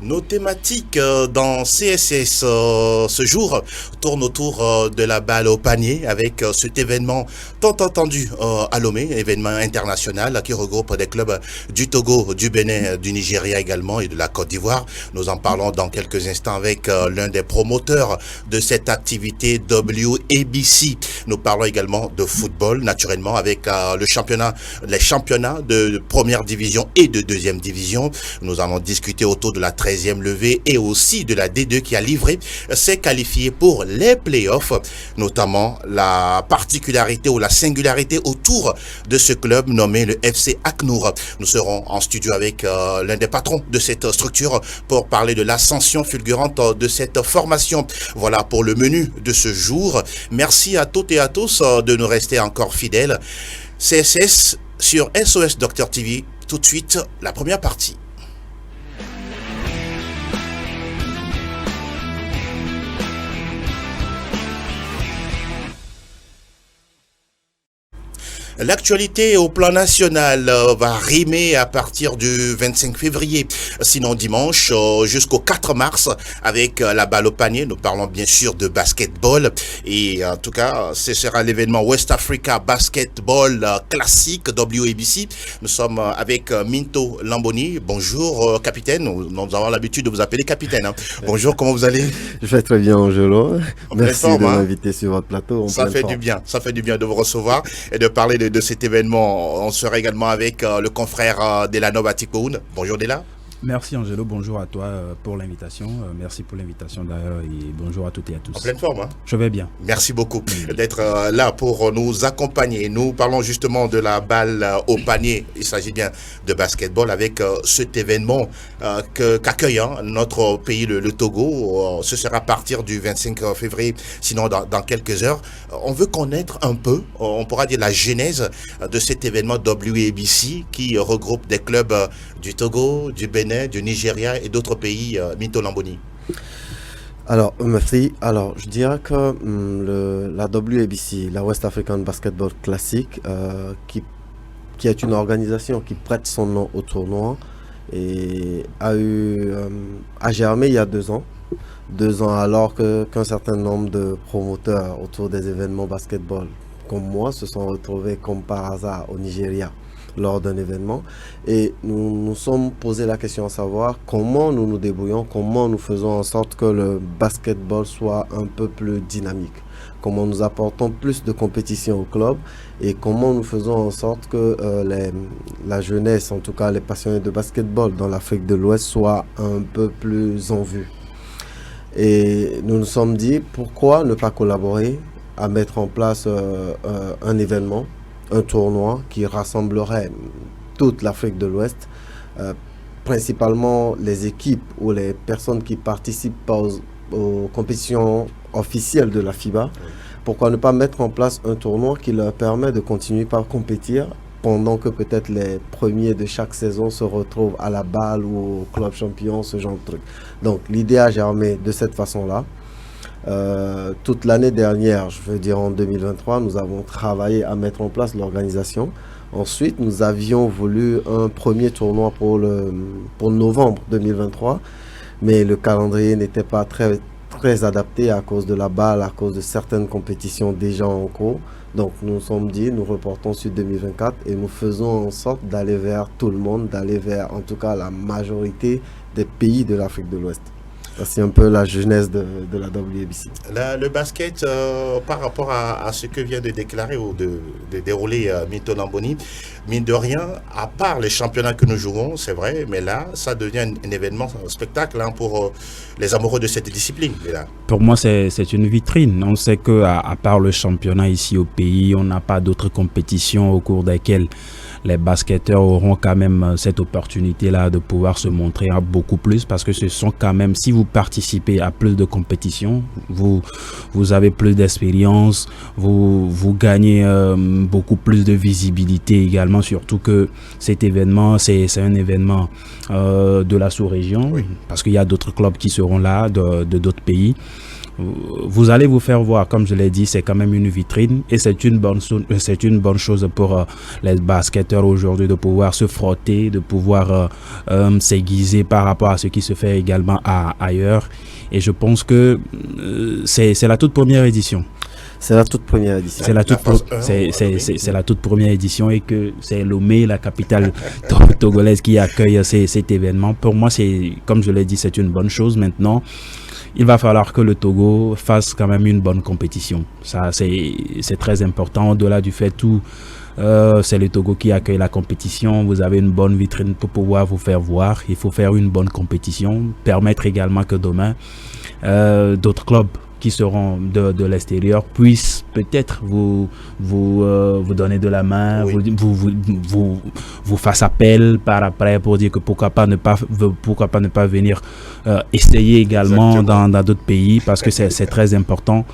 Nos thématiques dans CSS ce jour tournent autour de la balle au panier avec cet événement tant attendu à Lomé, événement international qui regroupe des clubs du Togo, du Bénin, du Nigeria également et de la Côte d'Ivoire. Nous en parlons dans quelques instants avec l'un des promoteurs de cette activité WABC. Nous parlons également de football naturellement avec les championnats de première division et de deuxième division. Nous allons discuter autour de la 13e levée et aussi de la D2 qui a livré ses qualifiés pour les playoffs, notamment la particularité ou la singularité autour de ce club nommé le FC Aknour. Nous serons en studio avec l'un des patrons de cette structure pour parler de l'ascension fulgurante de cette formation. Voilà pour le menu de ce jour. Merci à toutes et à tous de nous rester encore fidèles. CSS sur SOS Docteur TV. Tout de suite, la première partie. L'actualité au plan national va rimer à partir du 25 février, sinon dimanche jusqu'au 4 mars avec la balle au panier. Nous parlons bien sûr de basketball et en tout cas ce sera l'événement West Africa Basketball Classic WABC. Nous sommes avec Minto Lamboni. Bonjour capitaine, nous avons l'habitude de vous appeler capitaine. Hein. Bonjour, comment vous allez? Je vais très bien Angelo, merci forme, de m'inviter sur votre plateau. Ça fait du bien de vous recevoir et de parler de cet événement. On sera également avec le confrère Delano Batikoun. Bonjour Dela. Merci Angelo, bonjour à toi pour l'invitation. Merci pour l'invitation d'ailleurs et bonjour à toutes et à tous. En pleine forme, hein? Je vais bien. Merci beaucoup d'être là pour nous accompagner. Nous parlons justement de la balle au panier. Il s'agit bien de basketball avec cet événement qu'accueille notre pays, le Togo. Ce sera à partir du 25 février, sinon dans quelques heures. On veut connaître un peu, on pourra dire la genèse de cet événement WABC qui regroupe des clubs du Togo, du Bénin, du Nigeria et d'autres pays. Minto Lamboni. Alors, merci. Alors, je dirais que la WABC, la West African Basketball Classic, qui est une organisation qui prête son nom au tournoi, et a germé il y a 2 ans. 2 ans alors qu'un certain nombre de promoteurs autour des événements basketball comme moi se sont retrouvés comme par hasard au Nigeria lors d'un événement et nous nous sommes posé la question à savoir comment nous nous débrouillons, comment nous faisons en sorte que le basketball soit un peu plus dynamique, comment nous apportons plus de compétition au club et comment nous faisons en sorte que la jeunesse, en tout cas les passionnés de basketball dans l'Afrique de l'Ouest soient un peu plus en vue. Et nous nous sommes dit pourquoi ne pas collaborer à mettre en place un événement, un tournoi qui rassemblerait toute l'Afrique de l'Ouest, principalement les équipes ou les personnes qui participent aux compétitions officielles de la FIBA. Pourquoi ne pas mettre en place un tournoi qui leur permet de continuer par compétir pendant que peut-être les premiers de chaque saison se retrouvent à la balle ou au club champion, ce genre de truc. Donc l'idée a germé de cette façon-là. Toute l'année dernière, je veux dire en 2023, nous avons travaillé à mettre en place l'organisation. Ensuite, nous avions voulu un premier tournoi pour novembre 2023, mais le calendrier n'était pas très adapté à cause de la balle, à cause de certaines compétitions déjà en cours. Donc nous nous sommes dit, nous reportons sur 2024 et nous faisons en sorte d'aller vers tout le monde, d'aller vers en tout cas la majorité des pays de l'Afrique de l'Ouest. C'est un peu la genèse de la WABC. Le basket, par rapport à ce que vient de déclarer ou de dérouler Minto Lamboni, mine de rien, à part les championnats que nous jouons, c'est vrai, mais là, ça devient un événement, un spectacle pour les amoureux de cette discipline. Là. Pour moi, c'est une vitrine. On sait qu'à part le championnat ici au pays, on n'a pas d'autres compétitions au cours desquelles les basketteurs auront quand même cette opportunité-là de pouvoir se montrer à beaucoup plus parce que ce sont quand même, si vous participez à plus de compétitions, vous avez plus d'expérience, vous gagnez beaucoup plus de visibilité également, surtout que cet événement, c'est un événement de la sous-région, oui, parce qu'il y a d'autres clubs qui seront là, de d'autres pays. vous allez vous faire voir. Comme je l'ai dit, c'est quand même une vitrine et c'est une bonne chose pour les basketteurs aujourd'hui de pouvoir se frotter, de pouvoir s'aiguiser par rapport à ce qui se fait également ailleurs. Et je pense que c'est la toute première édition. C'est la toute première édition. C'est la toute première édition et que c'est Lomé, la capitale togolaise, qui accueille cet événement. Pour moi, c'est, comme je l'ai dit, c'est une bonne chose. Maintenant, il va falloir que le Togo fasse quand même une bonne compétition. Ça, c'est très important. Au-delà du fait tout, c'est le Togo qui accueille la compétition. Vous avez une bonne vitrine pour pouvoir vous faire voir. Il faut faire une bonne compétition. Permettre également que demain, d'autres clubs qui seront de l'extérieur puissent peut-être vous donner de la main, oui. vous fassent appel par après pour dire que pourquoi pas ne pas venir essayer également dans d'autres pays, parce que c'est très important,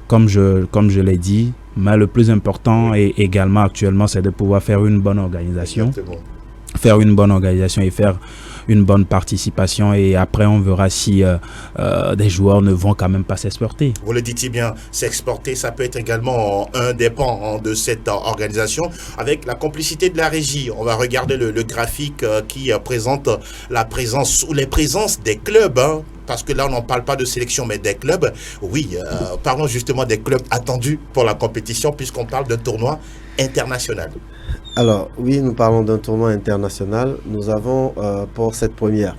comme je l'ai dit. Mais le plus important également actuellement, c'est de pouvoir faire une bonne organisation. Exactement. Faire une bonne organisation et faire une bonne participation, et après on verra si des joueurs ne vont quand même pas s'exporter. Vous le dites bien, s'exporter, ça peut être également un des pans de cette organisation, avec la complicité de la régie. On va regarder le graphique qui présente la présence ou les présences des clubs, hein, parce que là on n'en parle pas de sélection mais des clubs. Oui, parlons justement des clubs attendus pour la compétition, puisqu'on parle d'un tournoi international. Alors, oui, nous parlons d'un tournoi international. Nous avons, pour cette première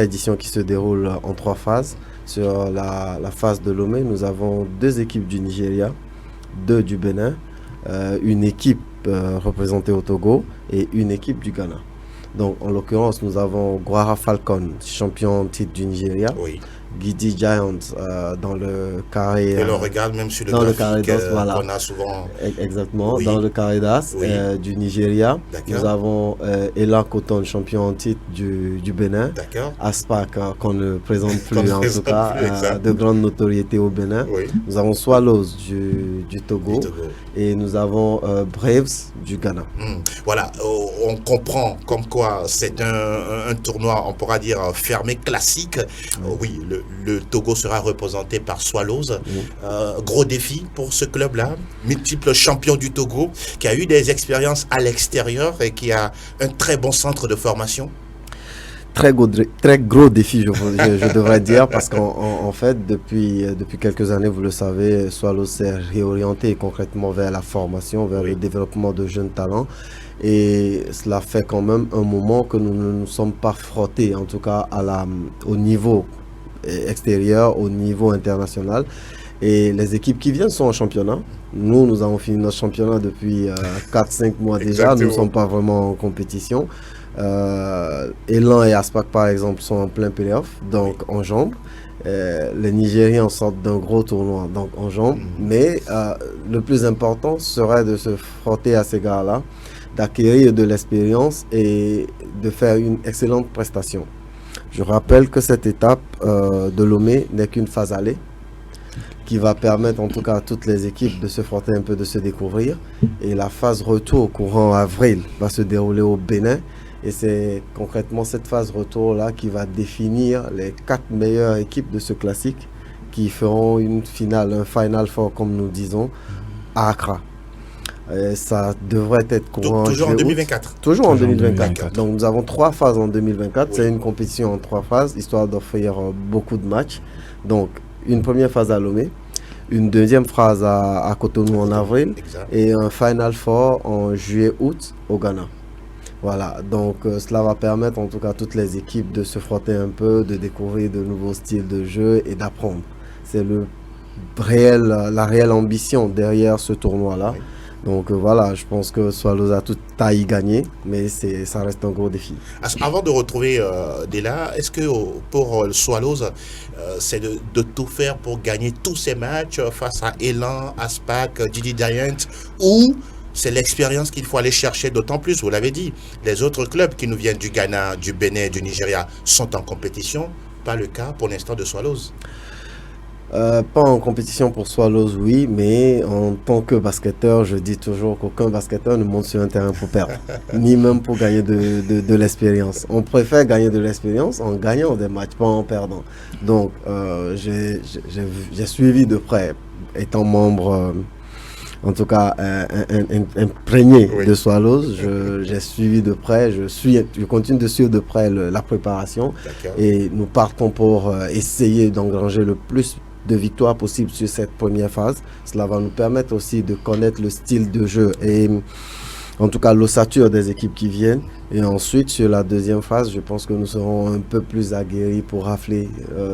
édition qui se déroule en 3 phases, sur la phase de Lomé, nous avons 2 équipes du Nigeria, 2 du Bénin, une équipe représentée au Togo et une équipe du Ghana. Donc, en l'occurrence, nous avons Gwara Falcon, champion en titre du Nigeria. Oui. Gidi Giants dans le carré. Et on regarde même sur le graphique voilà. qu'on a souvent. Exactement, oui. Dans le carré d'As du Nigeria. Nous avons Elan Cotton, champion en titre du Bénin. Aspac, qu'on ne présente plus en tout cas, de grande notoriété au Bénin. Oui. Nous avons Swallows du Togo. Et nous avons Braves du Ghana. Voilà, on comprend comme quoi c'est un tournoi, on pourra dire fermé, classique. Oui, le Togo sera représenté par Swallows. Gros défi pour ce club-là, multiple champion du Togo, qui a eu des expériences à l'extérieur et qui a un très bon centre de formation. Très gros défi, je devrais dire, parce qu'en fait, depuis quelques années, vous le savez, Swallows s'est réorienté concrètement vers la formation, vers le développement de jeunes talents. Et cela fait quand même un moment que nous ne nous sommes pas frottés, en tout cas au niveau extérieur, au niveau international. Et les équipes qui viennent sont en championnat. Nous avons fini notre championnat depuis 4-5 mois déjà. Exactement. Nous ne sommes pas vraiment en compétition. Elan et Aspac par exemple sont en plein playoff, donc en jambes. Les Nigériens sortent d'un gros tournoi, donc en jambes. Mais le plus important serait de se frotter à ces gars-là, d'acquérir de l'expérience et de faire une excellente prestation. Je rappelle que cette étape de Lomé n'est qu'une phase aller, qui va permettre en tout cas à toutes les équipes de se frotter un peu, de se découvrir. Et la phase retour courant avril va se dérouler au Bénin. Et c'est concrètement cette phase retour-là qui va définir les 4 meilleures équipes de ce classique qui feront une finale, un Final Four comme nous disons, à Accra. Et ça devrait être courant toujours en 2024. Toujours en 2024. Donc nous avons 3 phases en 2024. Oui. C'est une compétition en 3 phases, histoire d'offrir beaucoup de matchs. Donc une première phase à Lomé, une deuxième phase à Cotonou en avril, et un Final Four en juillet-août au Ghana. Voilà, donc cela va permettre en tout cas à toutes les équipes de se frotter un peu, de découvrir de nouveaux styles de jeu et d'apprendre. C'est la réelle ambition derrière ce tournoi-là. Oui. Donc voilà, je pense que Swallows a tout à y gagner, mais ça reste un gros défi. Avant de retrouver Dela, est-ce que pour Swallows, c'est de tout faire pour gagner tous ces matchs face à Elan, Aspac, Gidi Giants, ou c'est l'expérience qu'il faut aller chercher d'autant plus, vous l'avez dit, les autres clubs qui nous viennent du Ghana, du Bénin, du Nigeria sont en compétition, pas le cas pour l'instant de Swallows. Pas en compétition pour Swallows, oui, mais en tant que basketteur, je dis toujours qu'aucun basketteur ne monte sur un terrain pour perdre, ni même pour gagner de l'expérience. On préfère gagner de l'expérience en gagnant des matchs, pas en perdant. Donc, j'ai suivi de près, étant membre, en tout cas imprégné Oui. de Swallows, j'ai suivi de près, je continue de suivre de près la préparation. D'accord. Et nous partons pour essayer d'engranger le plus de victoires possible sur cette première phase. Cela va nous permettre aussi de connaître le style de jeu et en tout cas l'ossature des équipes qui viennent. Et ensuite, sur la deuxième phase, je pense que nous serons un peu plus aguerris pour rafler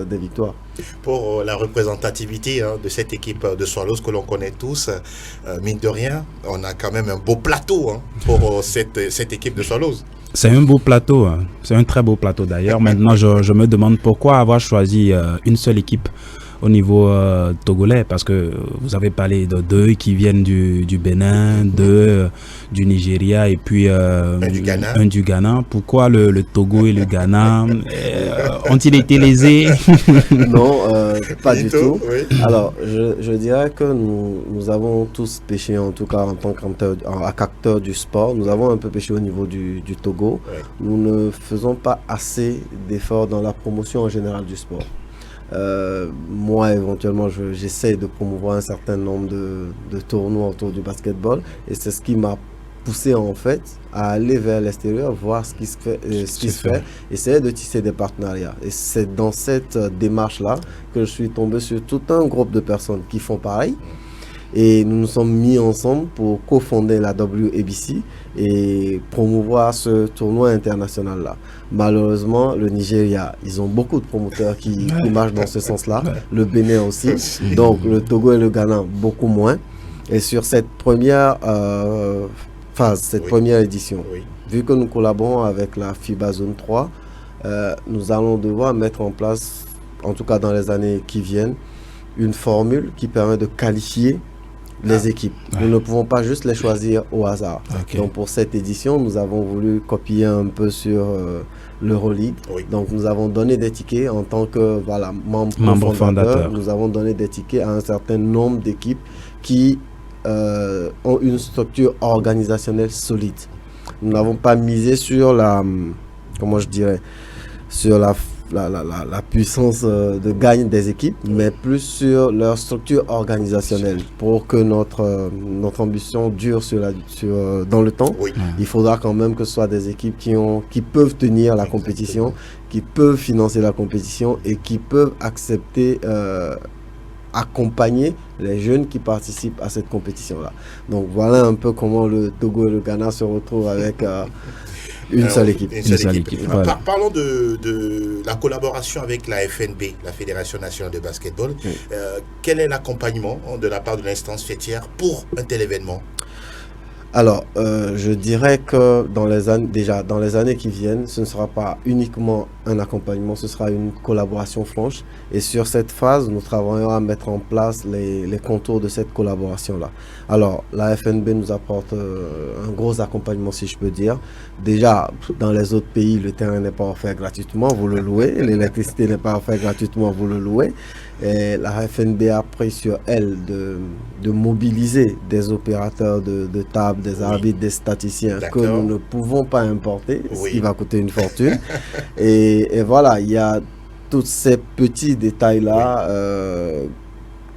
des victoires. Pour la représentativité de cette équipe de Swallows que l'on connaît tous, mine de rien, on a quand même un beau plateau pour cette équipe de Swallows. C'est un beau plateau, hein. C'est un très beau plateau d'ailleurs. Maintenant, je me demande pourquoi avoir choisi une seule équipe au niveau togolais, parce que vous avez parlé de deux qui viennent du Bénin, deux du Nigeria et puis un du Ghana. Pourquoi le Togo et le Ghana ont-ils été lésés? Non, pas du tout. Oui. Alors, je dirais que nous avons tous péché, en tout cas en tant qu'acteurs du sport. Nous avons un peu péché au niveau du Togo. Oui. Nous ne faisons pas assez d'efforts dans la promotion en général du sport. Moi, éventuellement, j'essaie de promouvoir un certain nombre de tournois autour du basketball et c'est ce qui m'a poussé en fait à aller vers l'extérieur, voir ce qui se fait, essayer de tisser des partenariats. Et c'est dans cette démarche-là que je suis tombé sur tout un groupe de personnes qui font pareil. Et nous nous sommes mis ensemble pour cofonder la WABC et promouvoir ce tournoi international-là. Malheureusement, le Nigeria, ils ont beaucoup de promoteurs qui marchent dans ce sens-là. Le Bénin aussi. Donc, le Togo et le Ghana, beaucoup moins. Et sur cette première phase, cette première édition, vu que nous collaborons avec la FIBA Zone 3, nous allons devoir mettre en place, en tout cas dans les années qui viennent, une formule qui permet de qualifier les équipes. Nous ne pouvons pas juste les choisir au hasard. Okay. Donc pour cette édition, nous avons voulu copier un peu sur l'Euroleague. Donc nous avons donné des tickets en tant que membre fondateur. Nous avons donné des tickets à un certain nombre d'équipes qui ont une structure organisationnelle solide. Nous n'avons pas misé sur sur la puissance de gagne des équipes, mais plus sur leur structure organisationnelle pour que notre ambition dure dans le temps. Il faudra quand même que ce soit des équipes qui peuvent tenir la compétition, qui peuvent financer la compétition et qui peuvent accepter accompagner les jeunes qui participent à cette compétition-là. Donc voilà un peu comment le Togo et le Ghana se retrouvent avec une seule équipe. Voilà. Parlons de la collaboration avec la FNB, la Fédération nationale de basketball. Quel est l'accompagnement de la part de l'instance fêtière pour un tel événement? Alors, je dirais que dans les années qui viennent, ce ne sera pas uniquement un accompagnement, ce sera une collaboration franche. Et sur cette phase, nous travaillons à mettre en place les contours de cette collaboration-là. Alors, la FNB nous apporte un gros accompagnement, si je peux dire. Déjà, dans les autres pays, le terrain n'est pas offert gratuitement, vous le louez. L'électricité n'est pas offerte gratuitement, vous le louez. Et la FNB a pris sur elle de mobiliser des opérateurs de table, des arbitres, des statisticiens que nous ne pouvons pas importer, ce qui va coûter une fortune. et voilà, il y a tous ces petits détails-là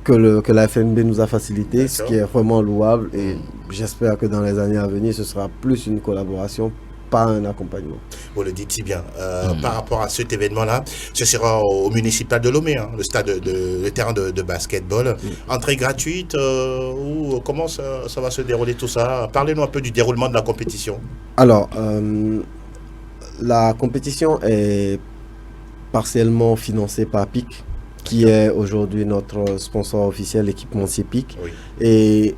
que la FNB nous a facilité, ce qui est vraiment louable. Et j'espère que dans les années à venir, ce sera plus une collaboration, pas un accompagnement. Vous le dites si bien. Par rapport à cet événement-là, ce sera au municipal de Lomé, le terrain de basketball. Entrée gratuite ou comment ça va se dérouler tout ça? Parlez-nous un peu du déroulement de la compétition. Alors, la compétition est partiellement financée par PIC, qui est aujourd'hui notre sponsor officiel, l'équipementier PIC. Et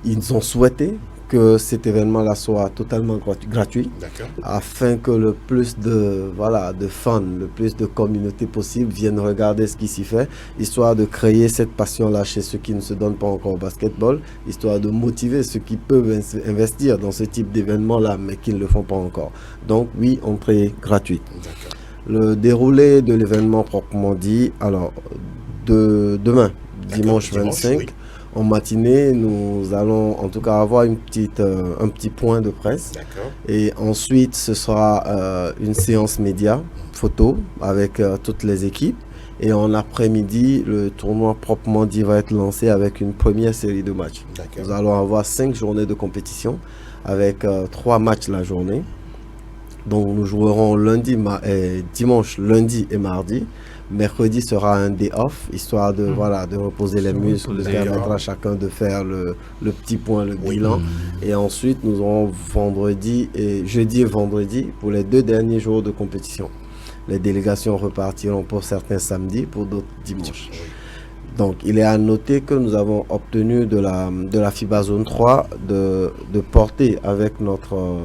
ils ont souhaité que cet événement-là soit totalement gratuit, afin que le plus de fans, le plus de communautés possible viennent regarder ce qui s'y fait, histoire de créer cette passion-là chez ceux qui ne se donnent pas encore au basketball, histoire de motiver ceux qui peuvent investir dans ce type d'événement-là, mais qui ne le font pas encore. Donc oui, entrée gratuite. Le déroulé de l'événement proprement dit, alors de demain, dimanche 25. Oui. En matinée, nous allons en tout cas avoir un petit point de presse. D'accord. Et ensuite, ce sera une séance média, photo, avec toutes les équipes. Et en après-midi, le tournoi proprement dit va être lancé avec une première série de matchs. Nous allons avoir 5 journées de compétition avec 3 matchs la journée. Donc nous jouerons dimanche, lundi et mardi. Mercredi sera un day off, histoire de, de reposer les muscles, de permettre à chacun de faire le petit point, le bilan. Et ensuite, nous aurons jeudi et vendredi pour les 2 derniers jours de compétition. Les délégations repartiront pour certains samedis, pour d'autres dimanches. Donc, il est à noter que nous avons obtenu de la FIBA Zone 3 de porter avec notre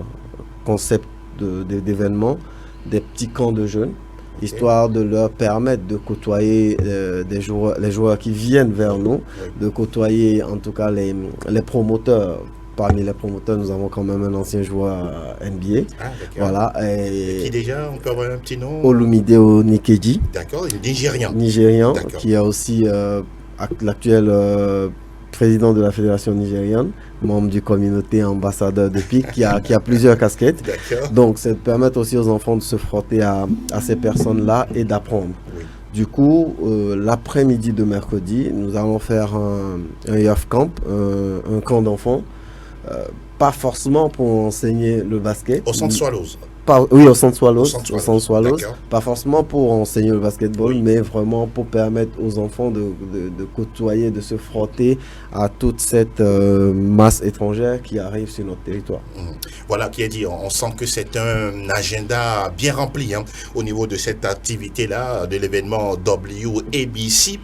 concept d'événement des petits camps de jeunes, histoire de leur permettre de côtoyer les joueurs qui viennent vers nous, de côtoyer en tout cas les promoteurs. Parmi les promoteurs, nous avons quand même un ancien joueur NBA. Voilà. Et qui déjà, on peut avoir un petit nom? Olumide Nikeji. D'accord, Nigérian. Nigérian, qui est aussi l'actuel président de la fédération nigériane, membre du communauté ambassadeur de PIC, qui a plusieurs casquettes. Donc, ça permet aussi aux enfants de se frotter à ces personnes-là et d'apprendre. Du coup, l'après-midi de mercredi, nous allons faire un youth camp, un camp d'enfants. Pas forcément pour enseigner le basket. Au centre Swallows. Oui, au centre Swallows. Pas forcément pour enseigner le basketball, mais vraiment pour permettre aux enfants de côtoyer, de se frotter à toute cette masse étrangère qui arrive sur notre territoire. Voilà, qui est dit, on sent que c'est un agenda bien rempli au niveau de cette activité-là, de l'événement WABC.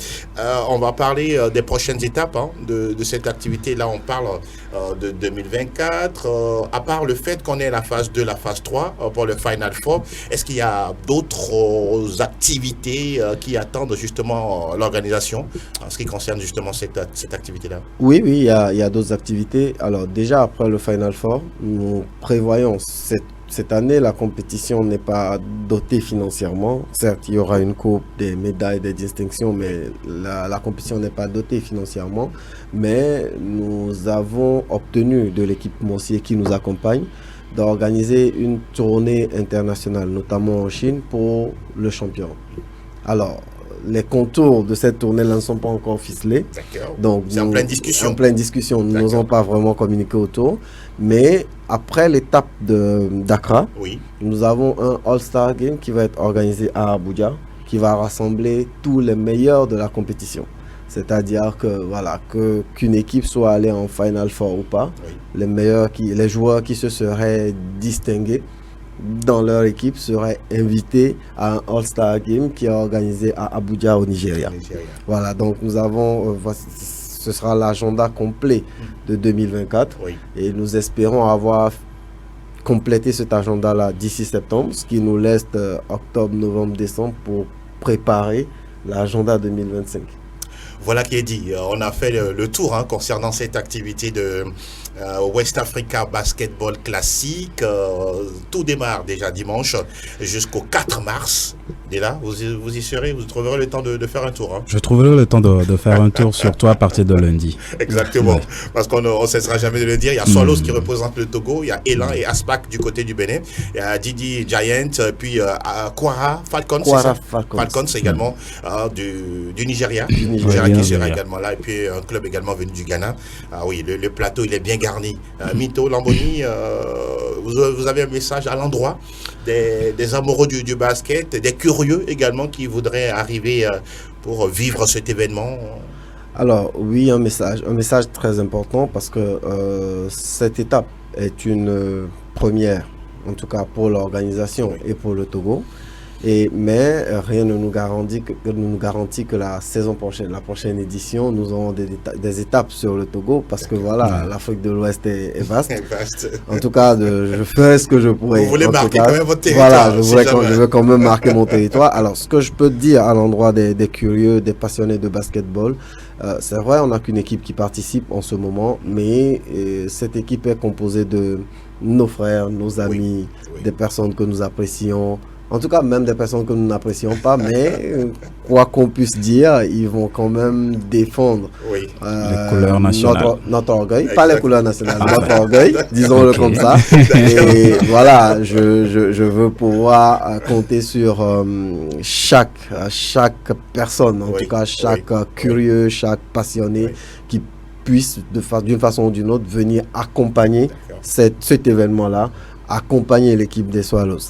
On va parler des prochaines étapes de cette activité-là. On parle de 2024. À part le fait qu'on est la phase 2, la phase 3, pour le Final Four, est-ce qu'il y a d'autres activités qui attendent justement l'organisation en ce qui concerne justement cette activité-là? Oui, il y a d'autres activités. Alors déjà après le Final Four, nous prévoyons cette année, la compétition n'est pas dotée financièrement. Certes, il y aura une coupe, des médailles, des distinctions, mais la compétition n'est pas dotée financièrement. Mais nous avons obtenu de l'équipe Moncier qui nous accompagne d'organiser une tournée internationale, notamment en Chine, pour le champion. Alors, les contours de cette tournée ne sont pas encore ficelés. Donc, c'est en pleine discussion. En pleine discussion. Nous n'osons pas vraiment communiquer autour. Mais après l'étape d'Accra, nous avons un All-Star Game qui va être organisé à Abuja, qui va rassembler tous les meilleurs de la compétition. C'est-à-dire que qu'une équipe soit allée en Final Four ou pas, les joueurs qui se seraient distingués dans leur équipe seraient invités à un All-Star Game qui est organisé à Abuja au Nigeria. Voilà, donc nous avons, ce sera l'agenda complet de 2024 et nous espérons avoir complété cet agenda-là d'ici septembre, ce qui nous laisse octobre, novembre, décembre pour préparer l'agenda 2025. Voilà qui est dit. On a fait le tour concernant cette activité de West Africa Basketball Classique. Tout démarre déjà dimanche jusqu'au 4 mars. Et là, vous y serez, vous trouverez le temps de faire un tour. Je trouverai le temps de faire un tour sur toi à partir de lundi. Exactement, parce qu'on ne cessera jamais de le dire. Il y a Swallows qui représente le Togo, il y a Elan et Aspak du côté du Bénin, il y a Didi Giant, puis Kwara Falcons, Falcons également du Nigeria. Nigeria qui sera également là, et puis un club également venu du Ghana. Oui, le plateau il est bien garni. Mito, Lamboni, vous avez un message à l'endroit des amoureux du basket, des curieux également qui voudraient arriver pour vivre cet événement? Alors oui, un message très important parce que cette étape est une première, en tout cas pour l'organisation et pour le Togo. Mais rien ne nous garantit que la saison prochaine, la prochaine édition, nous aurons des étapes sur le Togo parce que l'Afrique de l'Ouest est vaste. En tout cas, je ferai ce que je pourrais. Vous voulez marquer quand même votre territoire. Voilà, je veux quand même marquer mon territoire. Alors, ce que je peux dire à l'endroit des curieux, des passionnés de basketball, c'est vrai, on n'a qu'une équipe qui participe en ce moment, mais cette équipe est composée de nos frères, nos amis, des personnes que nous apprécions, En tout cas, même des personnes que nous n'apprécions pas, mais quoi qu'on puisse dire, ils vont quand même défendre les couleurs nationales. Notre orgueil. Pas les couleurs nationales, notre orgueil, disons-le comme ça. Et voilà, je veux pouvoir compter sur chaque personne, en tout cas chaque curieux, chaque passionné qui puisse, d'une façon ou d'une autre, venir accompagner cet événement-là, accompagner l'équipe des Swallows.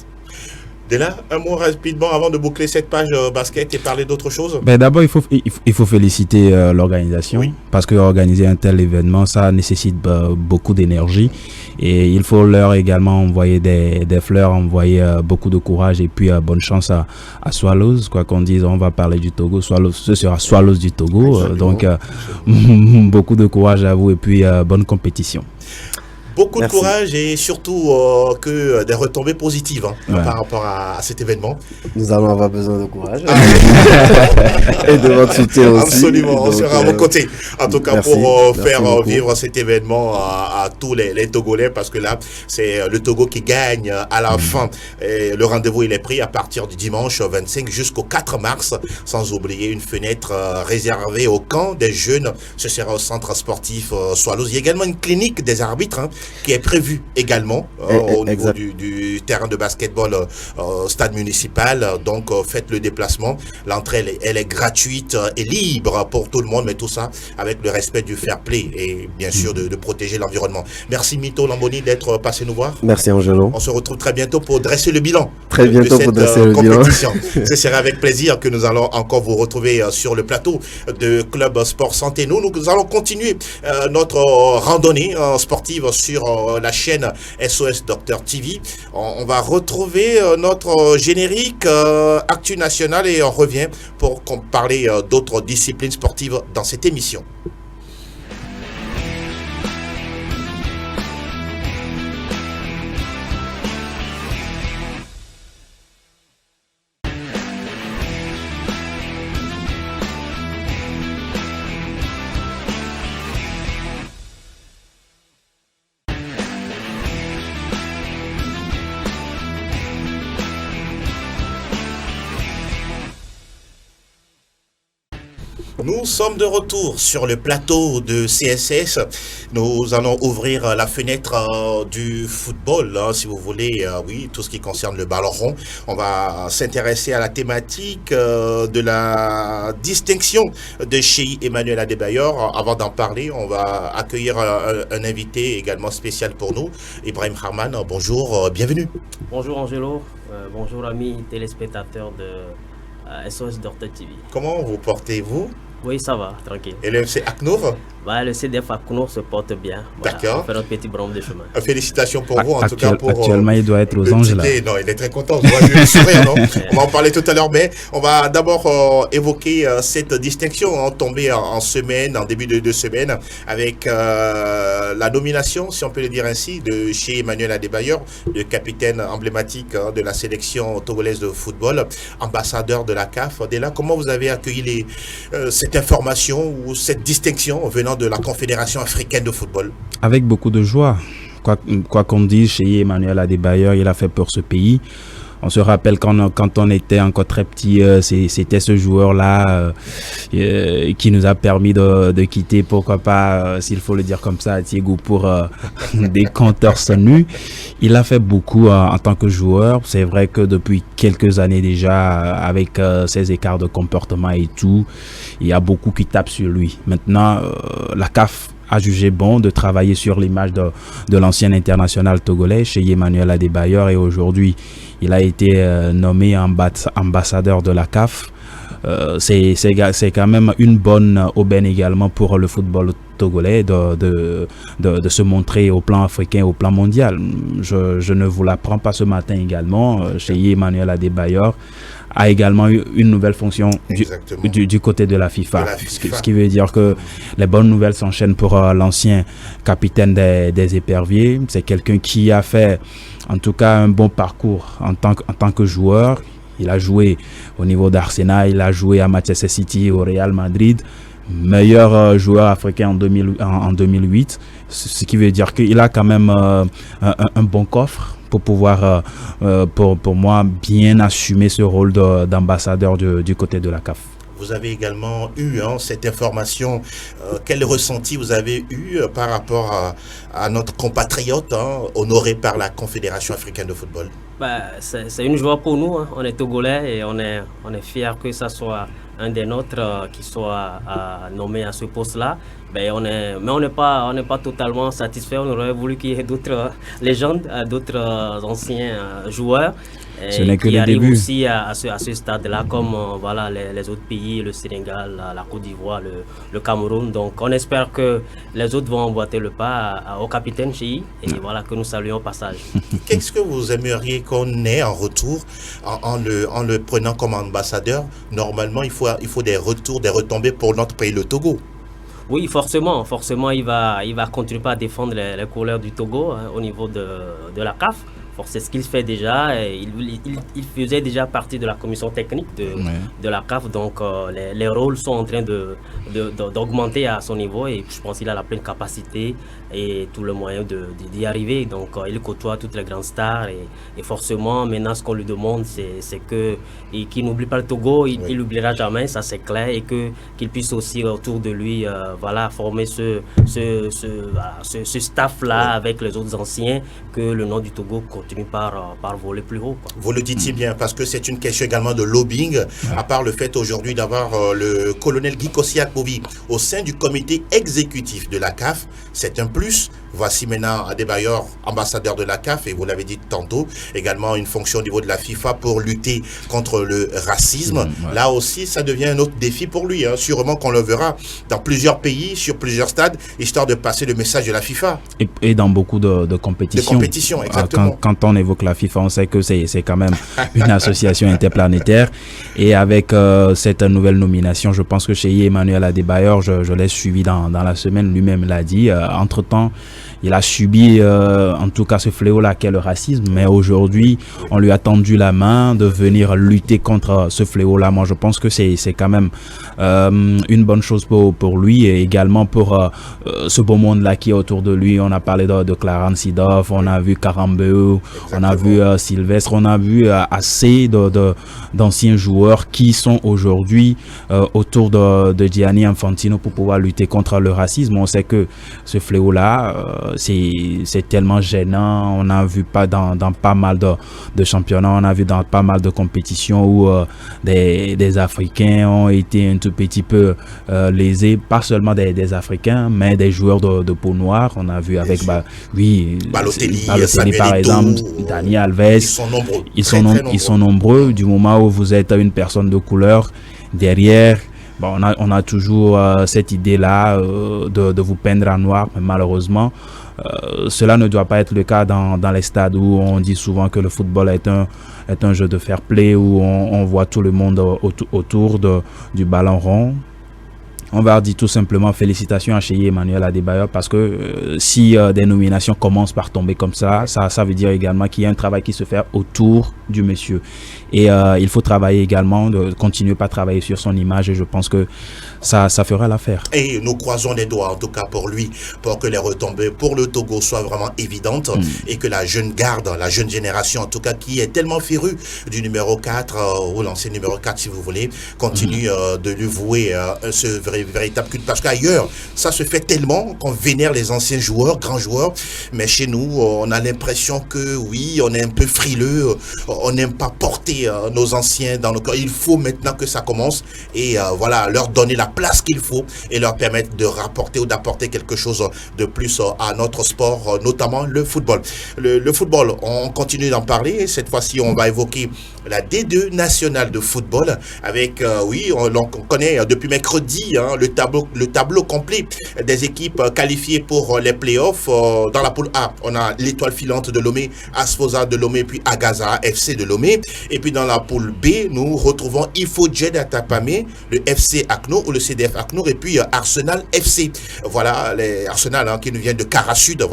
Della, un mot rapidement avant de boucler cette page basket et parler d'autre chose. D'abord, il faut féliciter l'organisation parce que organiser un tel événement, ça nécessite beaucoup d'énergie et il faut leur également envoyer des fleurs, envoyer beaucoup de courage et puis bonne chance à Swallows. Quoi qu'on dise, on va parler du Togo. Swallows, ce sera Swallows du Togo. Donc, beaucoup de courage à vous et puis bonne compétition. Beaucoup de courage et surtout que des retombées positives par rapport à cet événement. Nous allons avoir besoin de courage. Et de votre soutien aussi. Absolument, on sera à vos côtés. En tout cas, pour faire vivre cet événement à tous les Togolais, parce que là, c'est le Togo qui gagne à la fin. Et le rendez-vous, il est pris à partir du dimanche 25 jusqu'au 4 mars, sans oublier une fenêtre réservée au camp des jeunes. Ce sera au centre sportif Swallows. Il y a également une clinique des arbitres qui est prévu également au niveau du terrain de basketball au stade municipal. Donc faites le déplacement. L'entrée elle est gratuite et libre pour tout le monde, mais tout ça avec le respect du fair play et bien sûr de protéger l'environnement. Merci Mito Lamboni d'être passé nous voir. Merci Angelo. On se retrouve très bientôt pour dresser le bilan. Très bientôt pour dresser le bilan. Ce sera avec plaisir que nous allons encore vous retrouver sur le plateau de Club Sport Santé. Nous allons continuer notre randonnée sportive sur la chaîne SOS Docteur TV. On va retrouver notre générique Actu National et on revient pour parler d'autres disciplines sportives dans cette émission. Nous sommes de retour sur le plateau de CSS. Nous allons ouvrir la fenêtre du football, si vous voulez, oui, tout ce qui concerne le ballon rond. On va s'intéresser à la thématique de la distinction de chez Emmanuel Adebayor. Avant d'en parler, on va accueillir un invité également spécial pour nous, Ibrahim Harman. Bonjour, bienvenue. Bonjour Angelo, bonjour amis téléspectateurs de SOS Docteur TV. Comment vous portez-vous? Oui, ça va, tranquille. Et le FC Aknour? Le CDF Aknour se porte bien. D'accord. On fait notre petit bronze de chemin. Félicitations pour vous, en tout cas. Actuellement, il doit être aux anges là. Non, il est très content. On voit le sourire, non? On va en parler tout à l'heure, mais on va d'abord évoquer cette distinction tombée en semaine, en début de semaine, avec la nomination, si on peut le dire ainsi, de chez Emmanuel Adebayor, le capitaine emblématique de la sélection togolaise de football, ambassadeur de la CAF. Dès là, comment vous avez accueilli cette information ou cette distinction venant de la Confédération africaine de football? Avec beaucoup de joie. Quoi qu'on dise, chez Emmanuel Adebayor, il a fait pour ce pays. On se rappelle quand on était encore très petit, c'était ce joueur-là qui nous a permis de quitter, pourquoi pas, s'il faut le dire comme ça, Thiago pour des compteurs nus. Il a fait beaucoup en tant que joueur. C'est vrai que depuis quelques années déjà, avec ses écarts de comportement et tout, il y a beaucoup qui tapent sur lui. Maintenant, la CAF a jugé bon de travailler sur l'image de l'ancien international togolais chez Emmanuel Adebayor et aujourd'hui il a été nommé ambassadeur de la CAF. C'est quand même une bonne aubaine également pour le football togolais de se montrer au plan africain, au plan mondial. Je ne vous l'apprends pas ce matin également, chez Emmanuel Adebayor a également eu une nouvelle fonction du côté de la FIFA. Ce qui veut dire que les bonnes nouvelles s'enchaînent pour l'ancien capitaine des éperviers. C'est quelqu'un qui a fait en tout cas un bon parcours en tant que joueur. Il a joué au niveau d'Arsenal, il a joué à Manchester City, au Real Madrid. Meilleur joueur africain en 2008. Ce qui veut dire qu'il a quand même un bon coffre pour pouvoir, pour moi, bien assumer ce rôle d'ambassadeur du côté de la CAF. Vous avez également eu cette information. Quel ressenti vous avez eu par rapport à notre compatriote honoré par la Confédération africaine de football? C'est une joie pour nous. On est Togolais et on est fiers que ce soit un des nôtres qui soit nommé à ce poste-là. Mais on n'est pas totalement satisfait. On aurait voulu qu'il y ait d'autres légendes, d'autres anciens joueurs. Ce n'est que qui le arrivent début. aussi à ce stade-là, comme voilà, les autres pays, le Sénégal, la Côte d'Ivoire, le Cameroun. Donc on espère que les autres vont emboîter le pas au capitaine Chéhi et voilà, que nous saluons au passage. Qu'est-ce que vous aimeriez qu'on ait en retour en le prenant comme ambassadeur? Normalement, il faut des retours, des retombées pour notre pays, le Togo. Oui, forcément, il va continuer à défendre les couleurs du Togo au niveau de la CAF. C'est ce qu'il fait déjà. Il faisait déjà partie de la commission technique de la CAF. Donc, les rôles sont en train d'augmenter à son niveau. Et je pense qu'il a la pleine capacité et tout le moyen d'y arriver. Donc, il côtoie toutes les grandes stars. Et forcément, maintenant, ce qu'on lui demande, c'est qu'il n'oublie pas le Togo. Il n'oubliera jamais, ça c'est clair. Et qu'il puisse aussi, autour de lui, former ce staff-là avec les autres anciens, que le nom du Togo continue par voler plus haut, quoi. Vous le dites si bien, parce que c'est une question également de lobbying, à part le fait aujourd'hui d'avoir le colonel Guy Kosciak-Boby au sein du comité exécutif de la CAF, c'est un plus. Voici maintenant Adebayor, ambassadeur de la CAF, et vous l'avez dit tantôt, également une fonction au niveau de la FIFA pour lutter contre le racisme. Là aussi, ça devient un autre défi pour lui. Sûrement qu'on le verra dans plusieurs pays, sur plusieurs stades, histoire de passer le message de la FIFA. Et dans beaucoup de compétitions. De compétitions, exactement. Quand on évoque la FIFA, on sait que c'est quand même une association interplanétaire. Et avec cette nouvelle nomination, je pense que chez Emmanuel Adebayor, je l'ai suivi dans la semaine, lui-même l'a dit. Entre-temps, il a subi en tout cas ce fléau-là qu'est le racisme, mais aujourd'hui, on lui a tendu la main de venir lutter contre ce fléau-là. Moi, je pense que c'est quand même une bonne chose pour lui et également pour ce beau monde-là qui est autour de lui. On a parlé de Clarence Seedorf, on a vu Karambeu, on a vu Sylvestre, on a vu assez d'anciens joueurs qui sont aujourd'hui autour de Gianni Infantino pour pouvoir lutter contre le racisme. On sait que ce fléau-là, c'est tellement gênant. On a vu dans pas mal de championnats, on a vu dans pas mal de compétitions où des Africains ont été un tout petit peu lésés, pas seulement des Africains, mais des joueurs de peau noire. On a vu avec Balotelli par exemple, Dani Alves. Ils sont nombreux. Ils sont nombreux. Du moment où vous êtes une personne de couleur, derrière, on a toujours cette idée-là de vous peindre en noir, mais malheureusement, cela ne doit pas être le cas dans les stades où on dit souvent que le football est un jeu de fair play, où on voit tout le monde autour du ballon rond. On va dire tout simplement félicitations à Chéhi Emmanuel Adebayor, parce que si des nominations commencent par tomber comme ça veut dire également qu'il y a un travail qui se fait autour du monsieur. Et il faut travailler également, continuer à travailler sur son image, et je pense que ça fera l'affaire. Et nous croisons les doigts en tout cas pour lui, pour que les retombées pour le Togo soient vraiment évidentes et que la jeune garde, la jeune génération en tout cas qui est tellement férue du numéro 4 ou l'ancien numéro 4 si vous voulez, continue de lui vouer ce véritable culte, parce qu'ailleurs ça se fait tellement qu'on vénère les anciens joueurs, grands joueurs, mais chez nous on a l'impression que oui, on est un peu frileux, on n'aime pas porter nos anciens dans nos cœurs. Il faut maintenant que ça commence et voilà, leur donner la place qu'il faut et leur permettre de rapporter ou d'apporter quelque chose de plus à notre sport, notamment le football. Le football, on continue d'en parler. Cette fois-ci, on va évoquer la D2 nationale de football avec, on connaît depuis mercredi le tableau complet des équipes qualifiées pour les playoffs. Dans la poule A, on a l'Étoile filante de Lomé, Asfosa de Lomé, puis Agaza FC de Lomé. Et puis dans la poule B, nous retrouvons Ifo Djed Atapamé, le FC Akno ou le CDF Akno, et puis Arsenal FC. Voilà les Arsenal qui nous viennent de Kara Sud.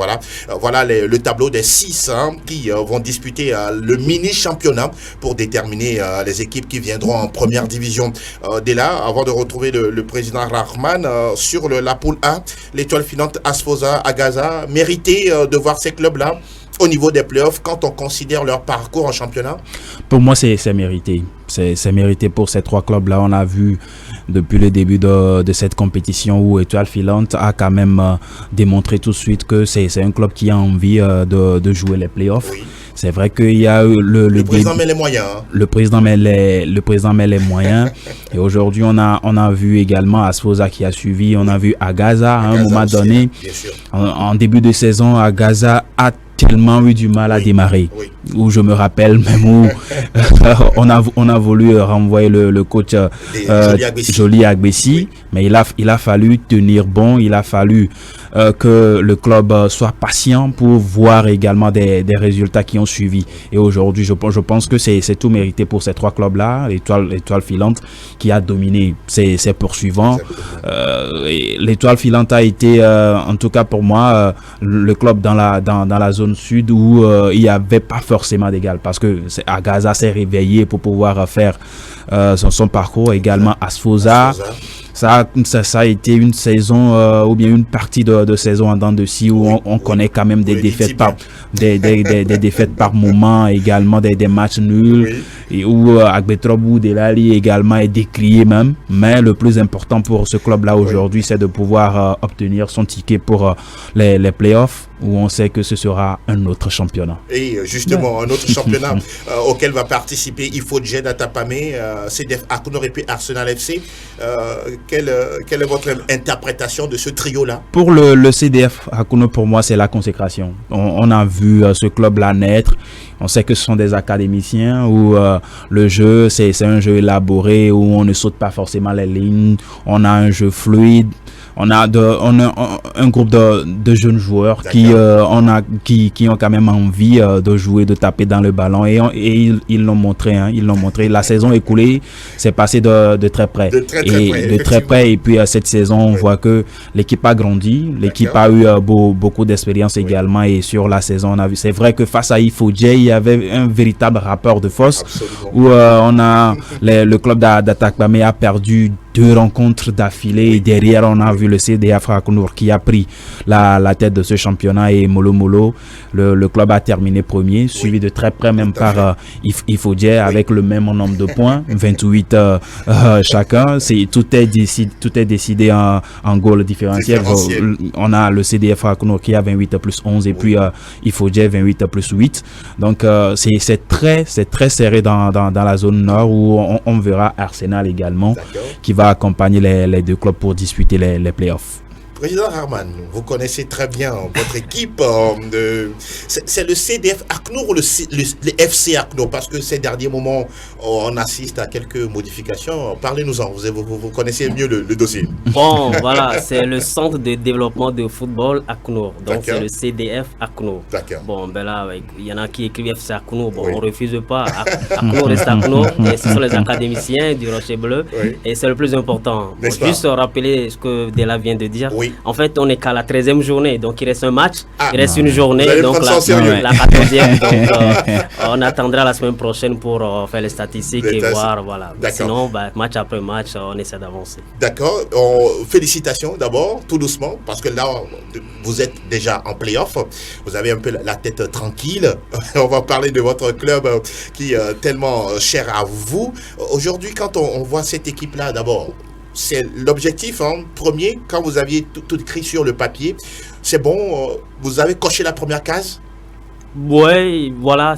Voilà le tableau des 6 qui vont disputer le mini championnat pour déterminer les équipes qui viendront en première division. Dès là, avant de retrouver le président Rahman sur la poule A, l'Étoile filante Asfosa Agaza, mérité de voir ces clubs-là au niveau des playoffs quand on considère leur parcours en championnat? Pour moi, c'est mérité. C'est mérité pour ces 3 clubs-là. On a vu depuis le début de cette compétition où Étoile Filante a quand même démontré tout de suite que c'est un club qui a envie de jouer les playoffs. Oui. C'est vrai qu'il y a le président met les moyens. Hein. Le président met les moyens. Et aujourd'hui, on a vu également Asfosa qui a suivi. On a vu Agaza à un moment aussi, donné. Bien sûr. En début de saison, Agaza a tellement eu du mal à démarrer. Oui. Où je me rappelle même où on a voulu renvoyer le coach Joly Agbessi, oui. Mais il a fallu tenir bon, il a fallu que le club soit patient pour voir également des résultats qui ont suivi. Et aujourd'hui, je pense que c'est tout mérité pour ces 3 clubs-là, l'Étoile Filante qui a dominé ses poursuivants. L'Étoile Filante a été, en tout cas pour moi, le club dans la zone sud où il n'y avait pas forcément d'égal, parce que Agaza s'est réveillé pour pouvoir faire son parcours, également Asfosa. Ça a été une saison ou bien une partie de saison en dents de scie où on connaît quand même des défaites des défaites par moment, également des matchs nuls, et où Agbetrob ou Delali également est décrié même. Mais le plus important pour ce club-là aujourd'hui, c'est de pouvoir obtenir son ticket pour les playoffs, où on sait que ce sera un autre championnat. Et justement, un autre championnat auquel va participer Ifodje d'Atapamé, CDF Akuno et puis Arsenal FC. Quelle est votre interprétation de ce trio-là? Pour le CDF Akuno, pour moi, c'est la consécration. On a vu ce club-là naître. On sait que ce sont des académiciens où le jeu, c'est un jeu élaboré, où on ne saute pas forcément les lignes. On a un jeu fluide. On a un groupe de jeunes joueurs qui ont quand même envie de jouer, de taper dans le ballon, et ils l'ont montré. Ils l'ont montré. La saison écoulée, c'est passé de très près. De très près. Et puis cette saison, on voit que l'équipe a grandi. L'équipe a eu beaucoup d'expérience également. Et sur la saison, on a vu. C'est vrai que face à Ifodje, il y avait un véritable rapport de force. Absolument. Où le club d'Atapamé a perdu 2 rencontres d'affilée. Et derrière, on a vu le CDF Akunour qui a pris la tête de ce championnat, et Molo, le club a terminé premier, suivi de très près même par Ifodje avec le même nombre de points, 28 chacun. Tout est décidé en goal différentiel. On a le CDF Akunour qui a 28 plus 11 et puis Ifodje 28 plus 8. Donc c'est très serré dans la zone nord, où on verra Arsenal également qui va accompagner les 2 clubs pour disputer les playoffs. Président Harman, vous connaissez très bien votre équipe. C'est le CDF Akunour ou le FC Akunour? Parce que ces derniers moments, on assiste à quelques modifications. Parlez-nous-en, vous connaissez mieux le dossier. Bon, voilà, c'est le centre de développement de football Akunour. Donc c'est le CDF Akunour. D'accord. Bon, ben là, il y en a qui écrivent FC Akunour. Bon, on ne refuse pas. Akunour reste Akunour. Et ce sont les académiciens du Rocher Bleu. Et c'est le plus important. Bon, juste rappeler ce que Della vient de dire. En fait, on n'est qu'à la 13e journée, donc il reste un match, il reste une journée, donc la 14e. Donc on attendra la semaine prochaine pour faire les statistiques et voir, voilà. Sinon, match après match, on essaie d'avancer. D'accord. Félicitations d'abord, tout doucement, parce que là, vous êtes déjà en play-off. Vous avez un peu la tête tranquille. On va parler de votre club qui est tellement cher à vous. Aujourd'hui, quand on voit cette équipe-là, d'abord, c'est l'objectif premier, quand vous aviez tout écrit sur le papier. C'est bon, vous avez coché la première case? Oui, voilà,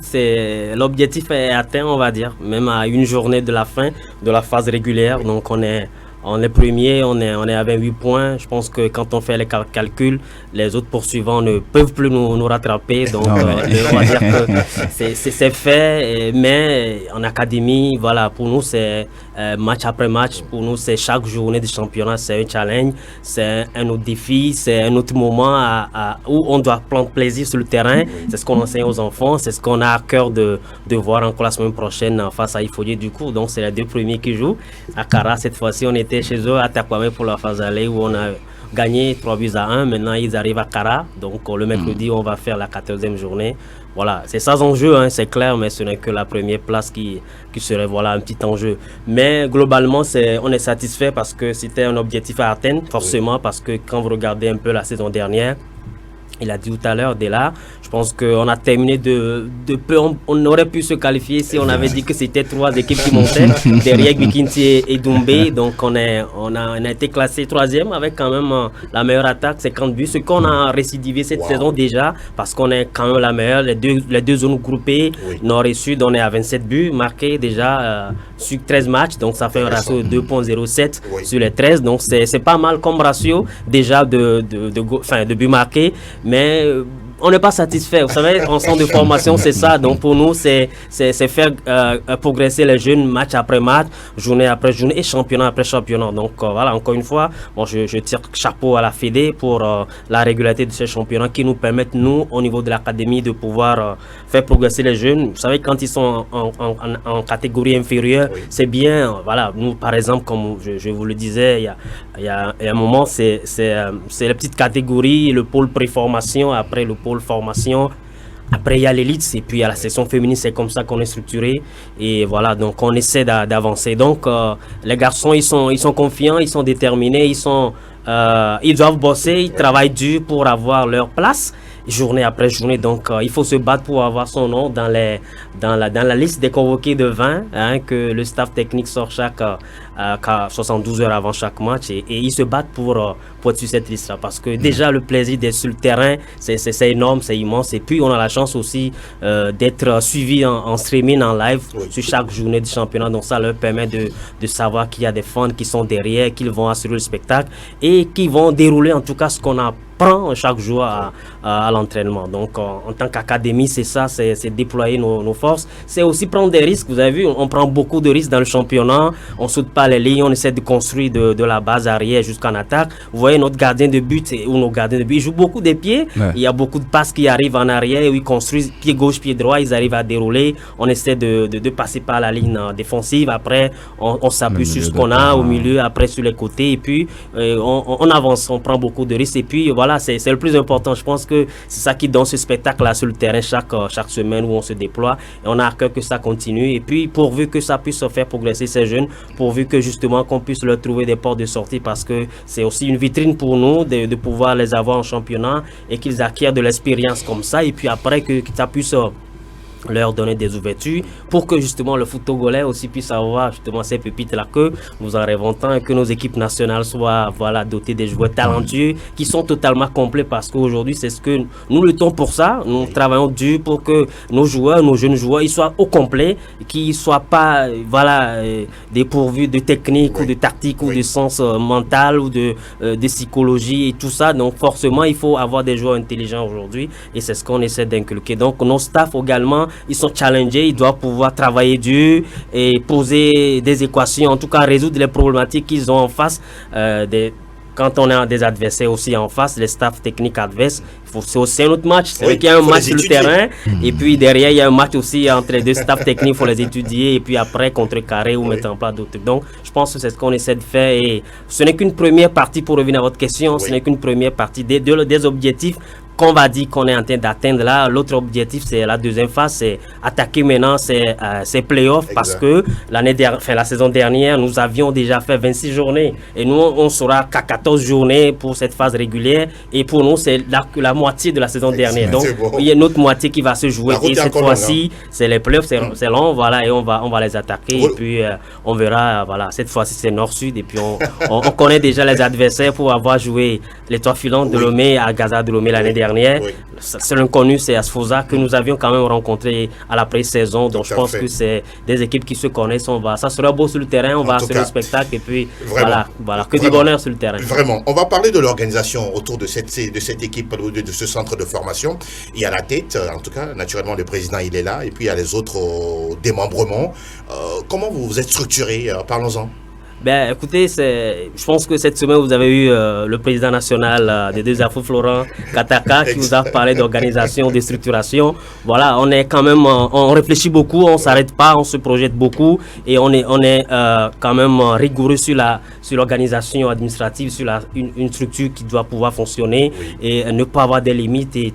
l'objectif est atteint, on va dire, même à une journée de la fin de la phase régulière. Donc on est premier, on est à 28 points. Je pense que quand on fait les calculs, les autres poursuivants ne peuvent plus nous rattraper. Donc on va dire que c'est fait. Mais en académie, voilà, pour nous c'est match après match. Pour nous c'est chaque journée de championnat, c'est un challenge, c'est un autre défi, c'est un autre moment où on doit prendre plaisir sur le terrain. C'est ce qu'on enseigne aux enfants, c'est ce qu'on a à cœur de voir encore la semaine prochaine face à Ifodje du coup. Donc c'est les 2 premiers qui jouent. À Kara, cette fois-ci, on était chez eux à Atapamé pour la phase aller, où on a gagné 3-1. Maintenant, ils arrivent à Kara. Donc, le mercredi, on va faire la 14e journée. Voilà, c'est ça l'enjeu, c'est clair, mais ce n'est que la première place qui serait un petit enjeu. Mais globalement, on est satisfait parce que c'était un objectif à atteindre, forcément, parce que quand vous regardez un peu la saison dernière, Il a dit tout à l'heure, dès là, je pense qu'on a terminé de peu. On aurait pu se qualifier si on avait dit que c'était 3 équipes qui montaient, derrière Bikinti et Doumbé. Donc on a été classé 3e avec quand même la meilleure attaque, 50 buts. Ce qu'on a récidivé cette saison déjà, parce qu'on est quand même la meilleure. Les deux zones groupées, Nord et Sud, on est à 27 buts marqués déjà sur 13 matchs. Donc ça fait un ratio de 2,07 sur les 13. Donc c'est pas mal comme ratio déjà de buts marqués. Mais on n'est pas satisfait. Vous savez, en centre de formation, c'est ça. Donc pour nous, c'est faire progresser les jeunes match après match, journée après journée et championnat après championnat. Donc voilà, encore une fois, bon, je tire chapeau à la Fédé pour la régularité de ces championnats qui nous permettent, nous, au niveau de l'académie, de pouvoir faire progresser les jeunes. Vous savez, quand ils sont en catégorie inférieure, c'est bien. Voilà, nous, par exemple, comme je vous le disais, il y a un moment, c'est la petite catégorie, le pôle préformation, après le pôle formation. Après, il y a l'élite et puis il y a la section féminine. C'est comme ça qu'on est structuré. Et voilà, donc on essaie d'avancer. Donc, les garçons, ils sont confiants, ils sont déterminés, ils doivent bosser, ils travaillent dur pour avoir leur place, journée après journée. Donc, il faut se battre pour avoir son nom dans la liste des convoqués de 20 que le staff technique sort chaque 72 heures avant chaque match. Et ils se battent pour être sur cette liste-là. Parce que déjà, le plaisir d'être sur le terrain, c'est énorme, c'est immense. Et puis, on a la chance aussi d'être suivi en streaming, en live, sur chaque journée du championnat. Donc, ça leur permet de savoir qu'il y a des fans qui sont derrière, qu'ils vont assurer le spectacle et qui vont dérouler en tout cas ce qu'on apprend chaque jour à l'entraînement. Donc, en tant qu'académie, c'est ça, c'est déployer nos forces. C'est aussi prendre des risques. Vous avez vu, on prend beaucoup de risques dans le championnat. On ne saute pas les lignes, on essaie de construire de la base arrière jusqu'en attaque. Vous voyez, notre gardien de but ou nos gardiens de but, ils jouent beaucoup des pieds. Ouais. Il y a beaucoup de passes qui arrivent en arrière où ils construisent pied gauche, pied droit. Ils arrivent à dérouler. On essaie de passer par la ligne défensive. Après, on s'appuie sur ce qu'on a au milieu, après sur les côtés. Et puis, on avance, on prend beaucoup de risques. Et puis, voilà, c'est le plus important. Je pense que c'est ça qui donne ce spectacle-là sur le terrain chaque semaine où on se déploie. Et on a à cœur que ça continue. Et puis, pourvu que ça puisse faire progresser ces jeunes, pourvu que justement qu'on puisse leur trouver des portes de sortie, parce que c'est aussi une vitrine pour nous de pouvoir les avoir en championnat et qu'ils acquièrent de l'expérience comme ça. Et puis après, que ça puisse leur donner des ouvertures pour que justement le foot togolais aussi puisse avoir justement ces pépites-là que nous en rêvons tant et que nos équipes nationales soient dotées des joueurs talentueux qui sont totalement complets, parce qu'aujourd'hui c'est ce que nous luttons pour ça. Nous travaillons dur pour que nos joueurs, nos jeunes joueurs, ils soient au complet, qu'ils ne soient pas dépourvus de technique ou de tactique ou de sens mental ou de psychologie et tout ça. Donc forcément il faut avoir des joueurs intelligents aujourd'hui et c'est ce qu'on essaie d'inculquer. Donc nos staffs également, ils sont challengés, ils doivent pouvoir travailler dur et poser des équations, en tout cas résoudre les problématiques qu'ils ont en face. Quand on a des adversaires aussi en face, les staffs techniques adverses, c'est aussi un autre match. C'est vrai qu'il y a un match sur le terrain et puis derrière il y a un match aussi entre les deux staffs techniques, il faut les étudier et puis après contrecarrer ou mettre en place d'autres. Donc je pense que c'est ce qu'on essaie de faire et ce n'est qu'une première partie, pour revenir à votre question, ce n'est qu'une première partie des objectifs qu'on va dire qu'on est en train d'atteindre là. L'autre objectif, c'est la deuxième phase, c'est attaquer maintenant ces playoffs, parce que la saison dernière, nous avions déjà fait 26 journées et nous, on sera qu'à 14 journées pour cette phase régulière et pour nous, c'est la moitié de la saison dernière. Donc, il y a une autre moitié qui va se jouer et cette fois-ci, c'est les playoffs, c'est long, voilà, et on va les attaquer et puis on verra, voilà, cette fois-ci, c'est Nord-Sud et puis on connaît déjà les adversaires pour avoir joué les trois filants de Lomé à Gaza de Lomé l'année dernière. C'est l'inconnu, c'est Asfosa que nous avions quand même rencontré à la pré-saison. Donc je pense que c'est des équipes qui se connaissent. Ça sera beau sur le terrain, on va assurer le spectacle et puis voilà, que du bonheur sur le terrain. Vraiment, on va parler de l'organisation autour de cette équipe, de ce centre de formation. Il y a la tête, en tout cas, naturellement le président il est là, et puis il y a les autres démembrements. Comment vous êtes structuré? Parlons-en. Ben, écoutez, je pense que cette semaine, vous avez eu le président national des deux Afro, Florent Kataka, qui vous a parlé d'organisation, de structuration. Voilà, on est quand même, on réfléchit beaucoup, on s'arrête pas, on se projette beaucoup et on est quand même rigoureux sur l'organisation administrative, sur une structure qui doit pouvoir fonctionner et ne pas avoir des limites et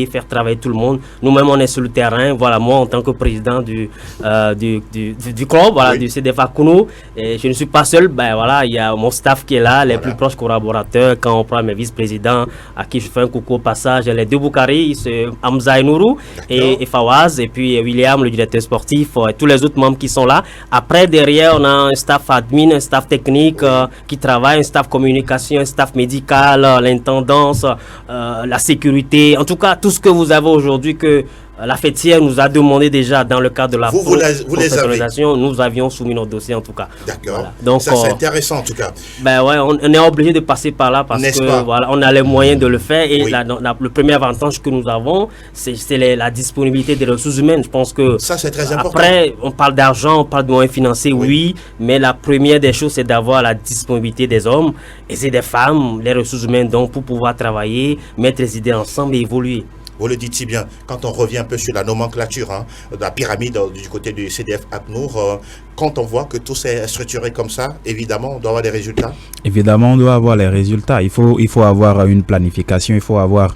faire travailler tout le monde. Nous-mêmes, on est sur le terrain. Voilà, moi, en tant que président du club, voilà, du CDFA Kounou, je ne suis pas seul, ben voilà, il y a mon staff qui est là, les plus proches collaborateurs. Quand on prend mes vice-présidents, à qui je fais un coucou au passage, les deux Boukari, c'est Hamza et Nourou et Fawaz, et puis William, le directeur sportif, et tous les autres membres qui sont là. Après, derrière, on a un staff admin, un staff technique qui travaille, un staff communication, un staff médical, l'intendance, la sécurité. En tout cas, tout ce que vous avez aujourd'hui que la fêtière nous a demandé déjà dans le cadre de la professionnalisation, nous avions soumis notre dossier en tout cas. D'accord. Voilà. Donc ça c'est intéressant en tout cas. Ben ouais, on est obligé de passer par là parce que voilà, on a les moyens de le faire et le premier avantage que nous avons, c'est la disponibilité des ressources humaines. Je pense que ça c'est très important. Après, on parle d'argent, on parle de moyens financiers, oui, mais la première des choses c'est d'avoir la disponibilité des hommes et c'est des femmes, les ressources humaines donc pour pouvoir travailler, mettre les idées ensemble et évoluer. Vous le dites si bien, quand on revient un peu sur la nomenclature de la pyramide du côté du CDF ACNUR, quand on voit que tout s'est structuré comme ça, évidemment, on doit avoir des résultats. Évidemment, on doit avoir les résultats. Il faut avoir une planification, il faut avoir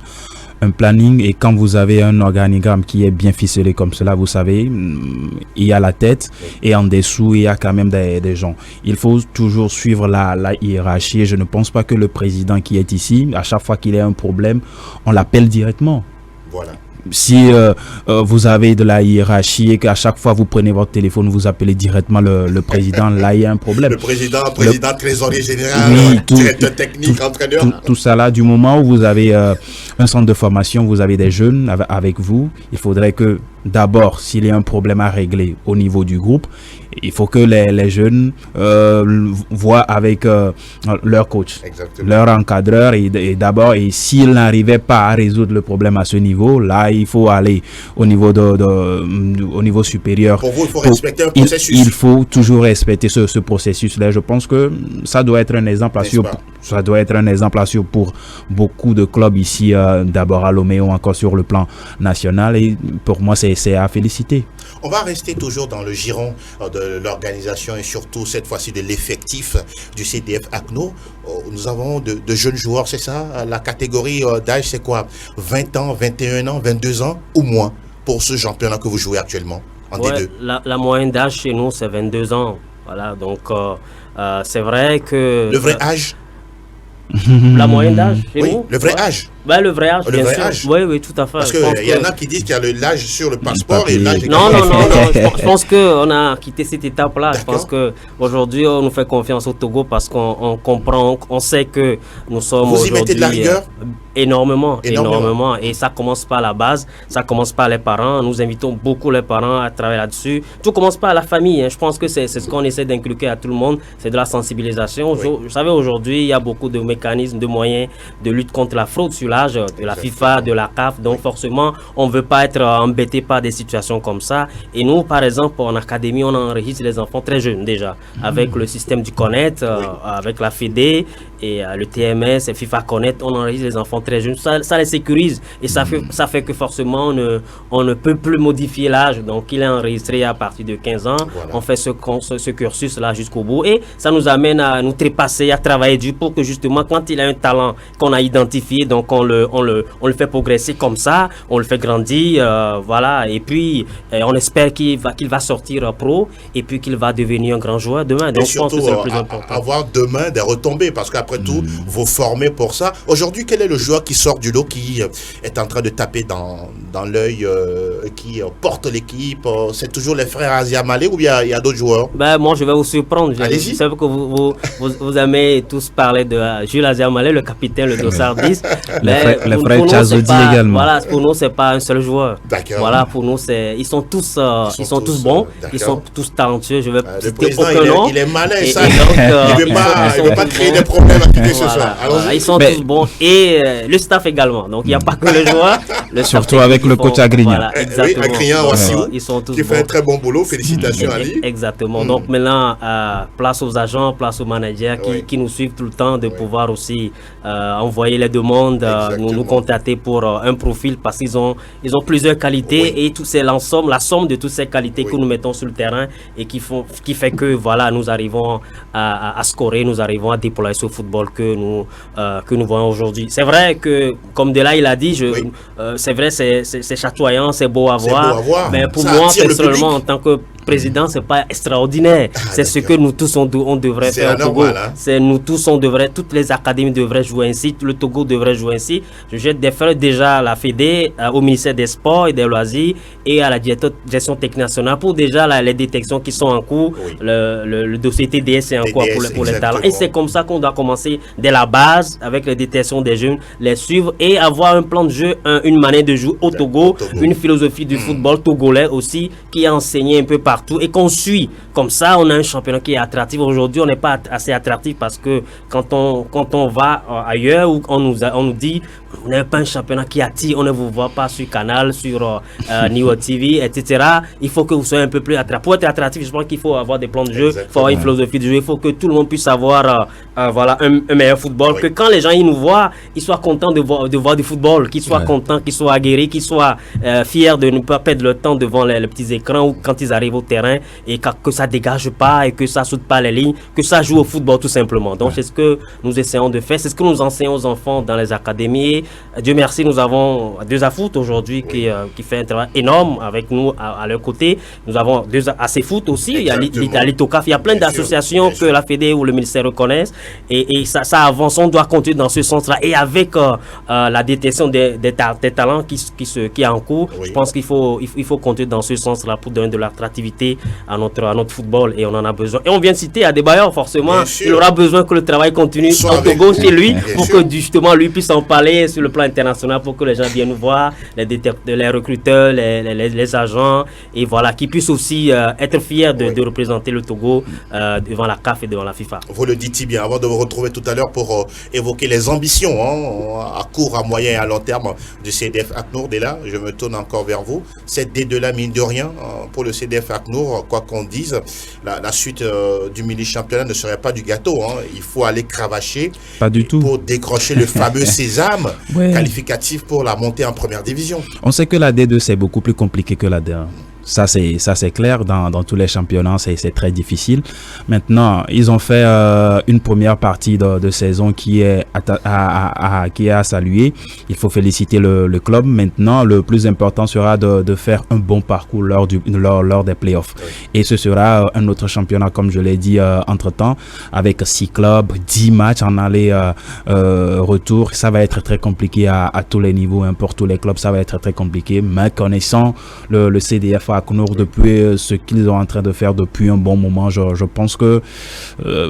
un planning. Et quand vous avez un organigramme qui est bien ficelé comme cela, vous savez, il y a la tête et en dessous, il y a quand même des gens. Il faut toujours suivre la hiérarchie. Et je ne pense pas que le président qui est ici, à chaque fois qu'il y a un problème, on l'appelle directement. Voilà. Si vous avez de la hiérarchie et qu'à chaque fois vous prenez votre téléphone, vous appelez directement le président, là il y a un problème. Le président, trésorier général, directeur technique, entraîneur. Tout ça là, du moment où vous avez un centre de formation, vous avez des jeunes avec vous, il faudrait que d'abord, s'il y a un problème à régler au niveau du groupe, il faut que les jeunes voient avec leur coach, leur encadreur et d'abord, et s'ils n'arrivaient pas à résoudre le problème à ce niveau, là, il faut aller au niveau au niveau supérieur. Pour vous, il faut respecter un processus. Il faut toujours respecter ce processus-là. Je pense que ça doit être un exemple à suivre. Ça doit être un exemple à suivre pour beaucoup de clubs ici, d'abord à Lomé ou encore sur le plan national. Et pour moi, c'est à féliciter. On va rester toujours dans le giron de l'organisation et surtout cette fois-ci de l'effectif du CDF ACNUR. Nous avons de jeunes joueurs, c'est ça? La catégorie d'âge, c'est quoi? 20 ans, 21 ans, 22 ans ou moins pour ce championnat que vous jouez actuellement en D2? La moyenne d'âge chez nous, c'est 22 ans. Voilà, donc c'est vrai que... Le vrai âge? La moyenne d'âge chez nous? Le vrai âge. Ben, le vrai âge, bien sûr. Oui, tout à fait. Parce qu'il y en a qui disent qu'il y a l'âge sur le passeport et l'âge... Non. Je pense qu'on a quitté cette étape-là. Je pense qu'aujourd'hui, on nous fait confiance au Togo parce qu'on comprend, on sait que nous sommes aujourd'hui... Vous y mettez de la rigueur? Énormément. Et ça commence par la base, ça commence par les parents. Nous invitons beaucoup les parents à travailler là-dessus. Tout commence par la famille. Je pense que c'est ce qu'on essaie d'inculquer à tout le monde. C'est de la sensibilisation. Vous savez, aujourd'hui, il y a beaucoup de mécanismes, de moyens de lutte contre la fraude sur l'âge, de la FIFA, de la CAF. Donc forcément, on ne veut pas être embêté par des situations comme ça. Et nous, par exemple, en académie, on enregistre les enfants très jeunes déjà. Avec le système du Connect, avec la FEDE et le TMS et FIFA Connect, on enregistre les enfants très jeunes. Ça les sécurise et ça fait que forcément, on ne peut plus modifier l'âge. Donc il est enregistré à partir de 15 ans. Voilà. On fait ce cursus-là jusqu'au bout. Et ça nous amène à nous trépasser, à travailler dur pour que justement, quand il a un talent qu'on a identifié, donc on le fait progresser comme ça, on le fait grandir, voilà, et puis on espère qu'il va sortir pro et puis qu'il va devenir un grand joueur demain. Donc je pense que c'est le plus important. Avoir demain des retombées, parce qu'après tout, vous formez pour ça. Aujourd'hui, quel est le joueur qui sort du lot, qui est en train de taper dans l'œil, qui porte l'équipe? C'est toujours les frères Asia Malé ou bien il y a d'autres joueurs? Ben, moi, je vais vous surprendre. Allez-y. Je sais que vous aimez tous parler de Jules Asia Malé, le capitaine, le dossard 10. Les frères Chazodi également. Voilà, pour nous, c'est pas un seul joueur. D'accord. Voilà, pour nous, ils sont tous bons, ils sont tous talentueux. Je vais le président, il est malin, ça. Donc, il ne veut pas créer des problèmes à qui que ce soit. Ils sont tous bons et le staff également. Donc, il n'y a pas que le joueur. Surtout avec le coach Agrignan. Voilà, exactement. Oui, Agrignan aussi. Ils sont tous qui fait un très bon boulot. Félicitations à lui. Exactement. Donc, maintenant, place aux agents, place aux managers qui nous suivent tout le temps de pouvoir aussi envoyer les demandes, nous contacter pour un profil parce qu'ils ont plusieurs qualités et tout c'est la somme de toutes ces qualités que nous mettons sur le terrain et qui fait que voilà, nous arrivons à scorer, nous arrivons à déployer ce football. football que nous voyons aujourd'hui. C'est vrai que, comme Dela il a dit, c'est vrai, c'est chatoyant, c'est beau à voir, mais pour moi, personnellement, en tant que président, c'est pas extraordinaire. C'est ce que nous tous on devrait faire au Togo. C'est nous tous toutes les académies devraient jouer ainsi, le Togo devrait jouer ainsi. Je jette des fleurs déjà à la Fédé, au ministère des Sports et des Loisirs et à la gestion technique nationale pour déjà les détections qui sont en cours. Le dossier TDS est en cours pour les talents. Et c'est comme ça qu'on doit commencer dès la base avec les détections des jeunes, les suivre et avoir un plan de jeu, une manière de jouer au Togo, une philosophie du football togolais aussi qui est enseignée un peu partout et qu'on suit. Comme ça, on a un championnat qui est attractif. Aujourd'hui, on n'est pas assez attractif parce que quand on va ailleurs où on nous dit vous n'avez pas un championnat qui attire, on ne vous voit pas sur Canal, sur Niwo TV, etc. Il faut que vous soyez un peu plus attractif. Pour être attractif, je pense qu'il faut avoir des plans de jeu, il faut avoir une philosophie de jeu, il faut que tout le monde puisse avoir un meilleur football, que quand les gens ils nous voient, ils soient contents de voir du football, qu'ils soient contents, qu'ils soient aguerris, qu'ils soient fiers de ne pas perdre le temps devant les petits écrans ou quand ils arrivent au terrain et que ça dégage pas et que ça saute pas les lignes, que ça joue au football tout simplement. Donc c'est ce que nous essayons de faire, c'est ce que nous enseignons aux enfants dans les académies. Dieu merci, nous avons 2AFoot aujourd'hui qui fait un travail énorme avec nous à leur côté. Nous avons 2AC-Foot aussi, il y a l'Itocaf, il y a plein d'associations que la Fédé ou le ministère reconnaissent et ça avance, on doit continuer dans ce sens-là et avec la détection des talents qui est en cours, je pense qu'il faut continuer dans ce sens-là pour donner de l'attractivité à notre football et on en a besoin. Et on vient de citer Adebayor, forcément, il aura besoin que le travail continue en Togo chez lui pour que justement lui puisse en parler sur le plan international pour que les gens viennent nous voir, les recruteurs, les agents et voilà, qui puissent aussi être fiers de représenter le Togo devant la CAF et devant la FIFA. Vous le dites si bien, avant de vous retrouver tout à l'heure pour évoquer les ambitions à court, à moyen et à long terme du CDF ACNUR. Dès là, je me tourne encore vers vous. Cette D2-là, mine de rien, pour le CDF ACNUR, quoi qu'on dise, la suite du mini-championnat ne serait pas du gâteau. Il faut aller cravacher pas du tout pour décrocher le fameux sésame qualificatif pour la montée en première division. On sait que la D2, c'est beaucoup plus compliqué que la D1. Ça c'est clair, dans tous les championnats c'est très difficile. Maintenant ils ont fait une première partie de saison qui est à saluer. Il faut féliciter le club. Maintenant le plus important sera de faire un bon parcours lors des playoffs. Et ce sera un autre championnat comme je l'ai dit entre temps avec 6 clubs, 10 matchs en aller retour. Ça va être très compliqué à tous les niveaux, pour tous les clubs ça va être très compliqué, mais connaissant le CDF ACNUR depuis ce qu'ils sont en train de faire depuis un bon moment, je pense que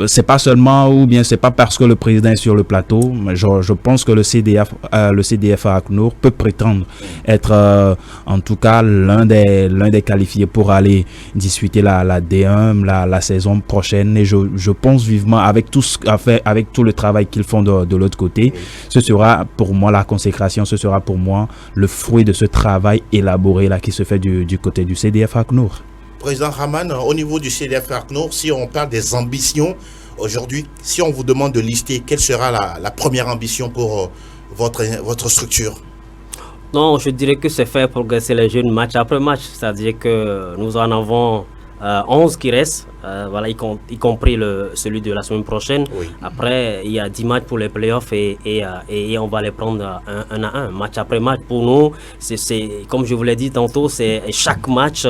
c'est pas seulement ou bien c'est pas parce que le président est sur le plateau, mais je pense que le CDF ACNUR peut prétendre être en tout cas l'un des qualifiés pour aller disputer la D1 la saison prochaine et je pense vivement avec tout le travail qu'ils font de l'autre côté, ce sera pour moi la consécration, ce sera pour moi le fruit de ce travail élaboré là qui se fait du côté du CDF ACNUR. Président Rahman, au niveau du CDF ACNUR, si on parle des ambitions aujourd'hui, si on vous demande de lister, quelle sera la première ambition pour votre structure? Non, je dirais que c'est faire progresser les jeunes match après match, c'est-à-dire que nous en avons 11 qui restent, voilà, y compris celui de la semaine prochaine. Après, il y a 10 matchs pour les playoffs et on va les prendre un à un, match après match. Pour nous, c'est comme je vous l'ai dit tantôt, c'est chaque match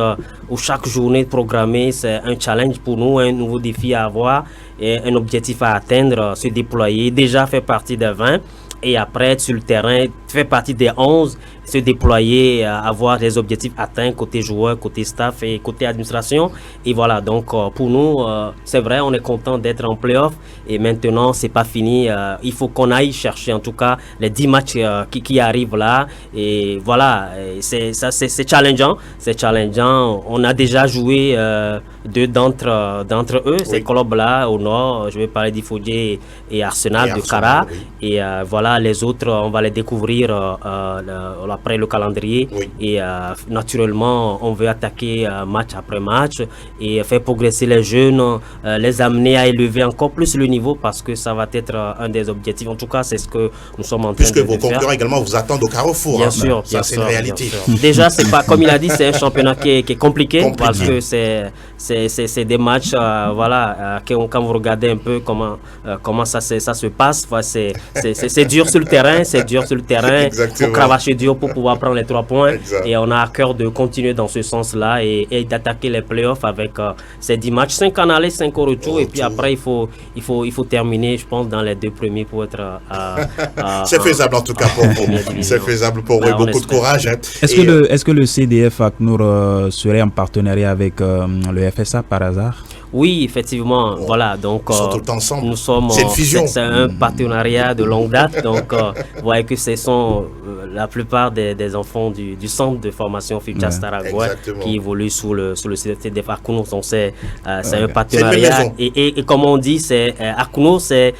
ou chaque journée programmée, c'est un challenge pour nous, un nouveau défi à avoir et un objectif à atteindre, se déployer, déjà faire partie des 20 et après sur le terrain, faire partie des 11, se déployer, avoir des objectifs atteints côté joueur, côté staff et côté administration. Et voilà, donc pour nous, c'est vrai, on est content d'être en playoff et maintenant, c'est pas fini. Il faut qu'on aille chercher en tout cas les 10 matchs qui arrivent là. Et voilà, c'est challengeant. C'est challengeant. On a déjà joué 2 d'entre eux, ces clubs-là au nord. Je vais parler d'Ifodje et Arsenal de Kara. Et voilà, les autres, on va les découvrir après le calendrier et naturellement on veut attaquer match après match et faire progresser les jeunes, les amener à élever encore plus le niveau parce que ça va être un des objectifs. En tout cas, c'est ce que nous sommes en train de faire. Puisque vos concurrents également vous attendent au carrefour. Bien sûr, ça c'est une réalité. Déjà, c'est pas, comme il a dit, c'est un championnat qui est compliqué parce que c'est des matchs, quand vous regardez un peu comment ça se passe, c'est dur sur le terrain, il faut cravacher dur pour pouvoir prendre les 3 points. Exact. Et on a à cœur de continuer dans ce sens-là et d'attaquer les playoffs avec ces 10 matchs, 5 en aller, 5 au retour, et puis après il faut terminer, je pense, dans les 2 premiers pour être c'est faisable en tout cas pour vous. C'est faisable pour vous, beaucoup de courage. Hein. Est-ce que le CDF ACNUR serait en partenariat avec le FSA par hasard? Oui, effectivement, voilà, donc ils sont tout le temps ensemble. Nous sommes, c'est une fusion. C'est un partenariat de longue date, donc vous voyez que ce sont la plupart des enfants du centre de formation Future Star Agua qui évoluent sous le CDF ACNUR, donc c'est un partenariat et comme on dit, c'est ACNUR, c'est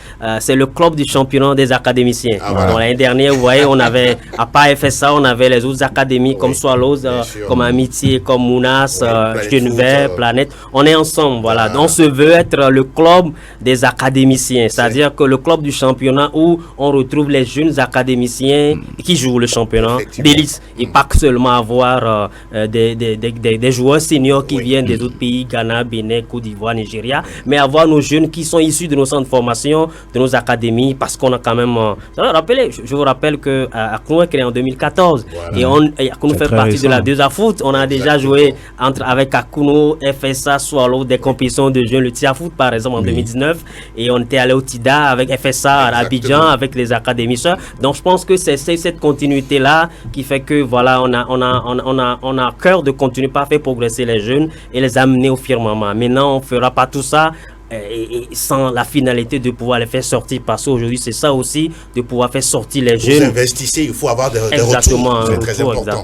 le club du championnat des académiciens. Voilà. L'année dernière, vous voyez, on avait, à part FSA, on avait les autres académies comme Swallows, comme Amitié, comme Mounas, Genève, Planète, on est ensemble, voilà. Donc, on se veut être le club des académiciens, c'est-à-dire que le club du championnat où on retrouve les jeunes académiciens qui jouent le championnat d'élite et pas que seulement avoir des joueurs seniors qui viennent des autres pays, Ghana, Bénin, Côte d'Ivoire, Nigeria, mais avoir nos jeunes qui sont issus de nos centres de formation, de nos académies, parce qu'on a quand même... je vous rappelle que ACNUR est créé en 2014 et ACNUR fait partie de la 2A Foot. On a déjà joué avec ACNUR, FSA, Swallow, des compétitions de jeunes, le TIA Foot par exemple en 2019, et on était allé au TIDA avec FSA à Abidjan avec les académiciens. Donc je pense que c'est cette continuité là qui fait que voilà, on a cœur de continuer par faire progresser les jeunes et les amener au firmament. Maintenant on fera pas tout ça et sans la finalité de pouvoir les faire sortir, parce qu'aujourd'hui c'est ça aussi, de pouvoir faire sortir les jeunes. Vous investissez, il faut avoir des retours, c'est très important.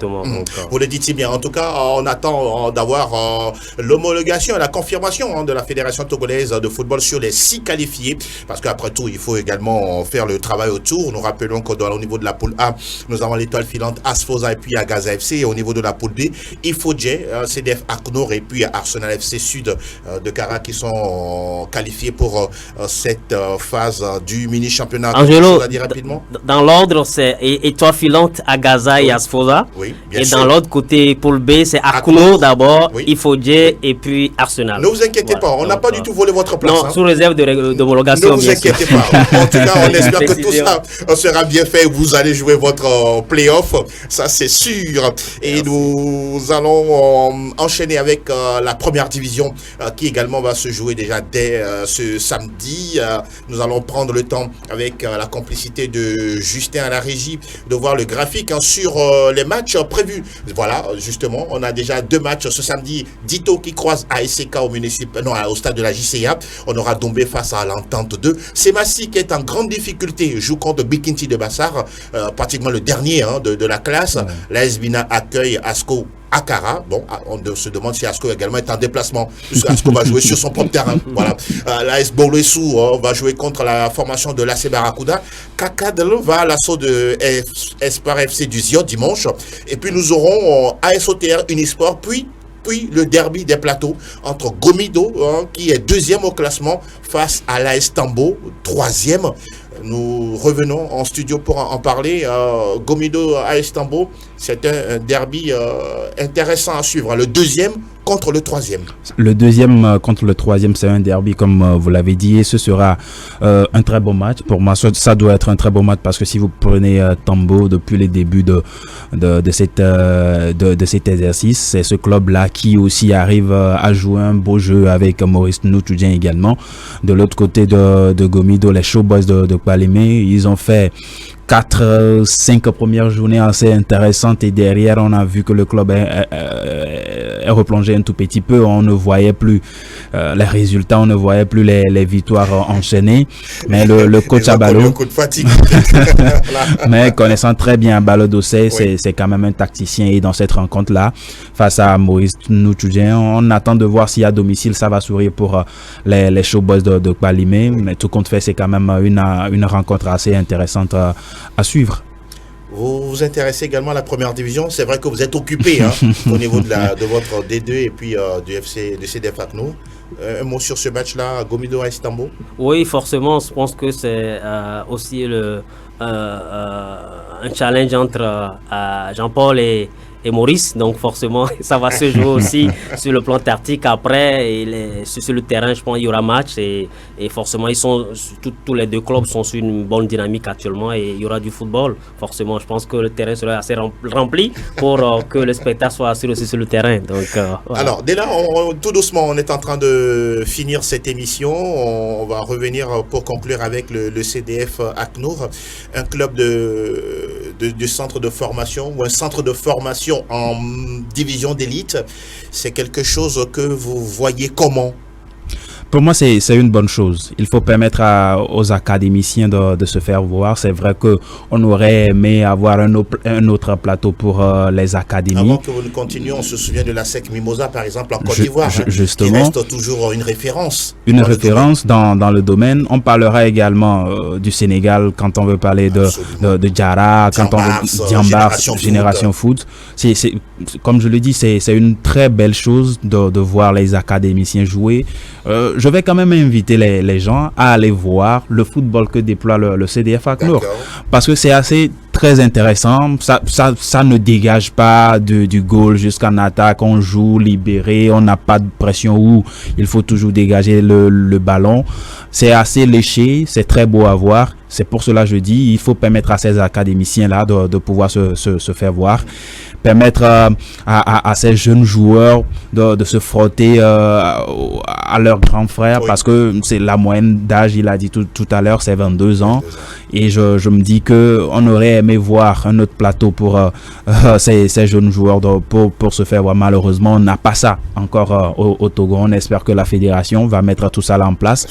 Vous le dites si bien, en tout cas on attend d'avoir l'homologation et la confirmation de la Fédération togolaise de football sur les 6 qualifiés, parce qu'après tout il faut également faire le travail autour. Nous rappelons qu'au niveau de la poule A, nous avons l'étoile filante Asfosa et puis Agaza FC, et au niveau de la poule B, Ifodje, CDF ACNUR et puis Arsenal FC Sud de Kara qui sont qualifiés pour cette phase du mini-championnat. Angelo, dans l'ordre, c'est étoile filante, Agaza et Asfosa. Oui, et sûr. Dans l'autre côté, poule B, c'est ACNUR d'abord, Ifodje et puis Arsenal. Ne vous inquiétez pas, on n'a pas du tout volé votre place. Non, sous réserve d'homologation. Ne vous inquiétez pas. En tout cas, on espère que tout ça sera bien fait. Vous allez jouer votre play-off, ça c'est sûr. Et nous allons enchaîner avec la première division qui également va se jouer déjà dès ce samedi. Nous allons prendre le temps avec la complicité de Justin à la régie de voir le graphique sur les matchs prévus. Voilà, justement, on a déjà 2 matchs ce samedi. Dito qui croise ASK au stade de la JCA. On aura Dombé face à l'Entente 2. Semassi qui est en grande difficulté joue contre Bikinti de Bassar, pratiquement le dernier de la classe. La Esbina accueille Asco Akara. Bon, on se demande si Asco également est en déplacement, puisque Asco va jouer sur son propre terrain. Voilà. L'AS Bolesou va jouer contre la formation de l'AC Barracuda. Kakadel va à l'assaut de Espar FC du Zion dimanche. Et puis nous aurons ASOTR Unisport, puis le derby des plateaux entre Gomido, qui est 2e au classement, face à l'AS Tambo, 3e. Nous revenons en studio pour en parler. Gomido AS Tambo, c'est un derby intéressant à suivre. Le 2e contre le 3e. Le 2e contre le 3e, c'est un derby, comme vous l'avez dit, et ce sera un très bon match. Pour moi, ça doit être un très bon match, parce que si vous prenez Tambo depuis les débuts de cet exercice, c'est ce club-là qui aussi arrive à jouer un beau jeu avec Maurice Noutudien également. De l'autre côté de Gomido, les Showboys de Palimé, ils ont fait 4-5 premières journées assez intéressantes, et derrière on a vu que le club est replongé un tout petit peu. On ne voyait plus les résultats, on ne voyait plus les victoires enchaînées, mais le coach Abalo, mais connaissant très bien Abalo Dossé, c'est quand même un tacticien, et dans cette rencontre là face à Maurice Noutudien, on attend de voir si à domicile ça va sourire pour les Showboys de Palimé, mais tout compte fait c'est quand même une rencontre assez intéressante à suivre. Vous vous intéressez également à la première division. C'est vrai que vous êtes occupé au niveau de votre D2 et puis du CDF ACNOR. Un mot sur ce match-là, Gomido à Istanbul? Oui, forcément, je pense que c'est aussi un challenge entre Jean-Paul et Maurice. Donc forcément, ça va se jouer aussi sur le plan tactique. Après, sur le terrain, je pense qu'il y aura match. Et forcément, tous les deux clubs sont sur une bonne dynamique actuellement. Et il y aura du football. Forcément, je pense que le terrain sera assez rempli pour que le spectacle soit assuré aussi sur le terrain. Donc, voilà. Alors, dès là, tout doucement, on est en train de finir cette émission. On va revenir pour conclure avec le CDF ACNOR, un club de centre de formation ou un centre de formation en division d'élite. C'est quelque chose que vous voyez comment? Pour moi, c'est une bonne chose. Il faut permettre aux académiciens de se faire voir. C'est vrai qu'on aurait aimé avoir un autre plateau pour les académies. Avant que vous ne continuiez, on se souvient de la SEC Mimosa, par exemple, en Côte d'Ivoire, justement, qui reste toujours une référence. Une référence dans le domaine. On parlera également du Sénégal quand on veut parler de Diarra, quand on veut Diambars, Génération Foot. Comme je le dis, c'est une très belle chose de voir les académiciens jouer. Je vais quand même inviter les gens à aller voir le football que déploie le CDF ACNOR, parce que c'est très intéressant. Ça ne dégage pas du goal jusqu'en attaque. On joue libéré, on n'a pas de pression où il faut toujours dégager le ballon. C'est assez léché, c'est très beau à voir. C'est pour cela que je dis, il faut permettre à ces académiciens-là de pouvoir se faire voir. Permettre à ces jeunes joueurs de se frotter à leurs grands frères, parce que c'est la moyenne d'âge, il a dit tout à l'heure, c'est 22 ans. Et je me dis qu'on aurait aimé voir un autre plateau pour ces jeunes joueurs pour se faire voir. Malheureusement, on n'a pas ça encore au Togo. On espère que la fédération va mettre tout ça là en place.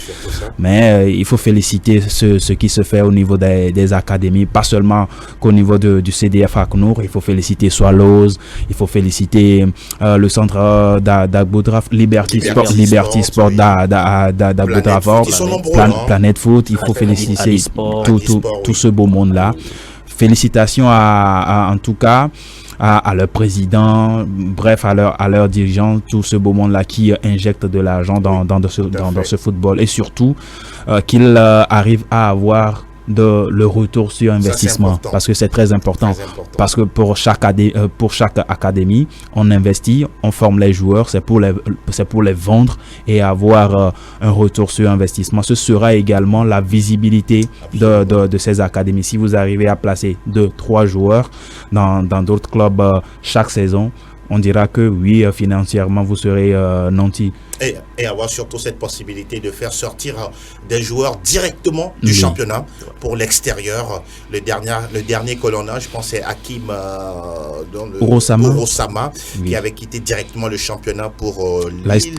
Mais il faut féliciter ce qui se fait au niveau des académies, pas seulement qu'au niveau du CDF ACNOR. Il faut féliciter Swallows, il faut féliciter le centre d'Agbodraf, Liberty Sport d'Agbodraf, Planète Foot. Il faut féliciter tout ce beau monde-là. Félicitations en tout cas à leur président, bref, à leurs dirigeants, tout ce beau monde-là qui injecte de l'argent dans ce football, et surtout qu'ils arrivent à avoir le retour sur investissement, parce que c'est très important. Parce que pour chaque académie, on investit, on forme les joueurs, c'est pour les vendre et avoir un retour sur investissement. Ce sera également la visibilité de ces académies. Si vous arrivez à placer 2-3 joueurs dans d'autres clubs chaque saison, on dira que oui, financièrement, vous serez nanti. Et avoir surtout cette possibilité de faire sortir des joueurs directement du championnat pour l'extérieur. Le dernier que l'on a, je pense, c'est Hakim Urosama, qui avait quitté directement le championnat pour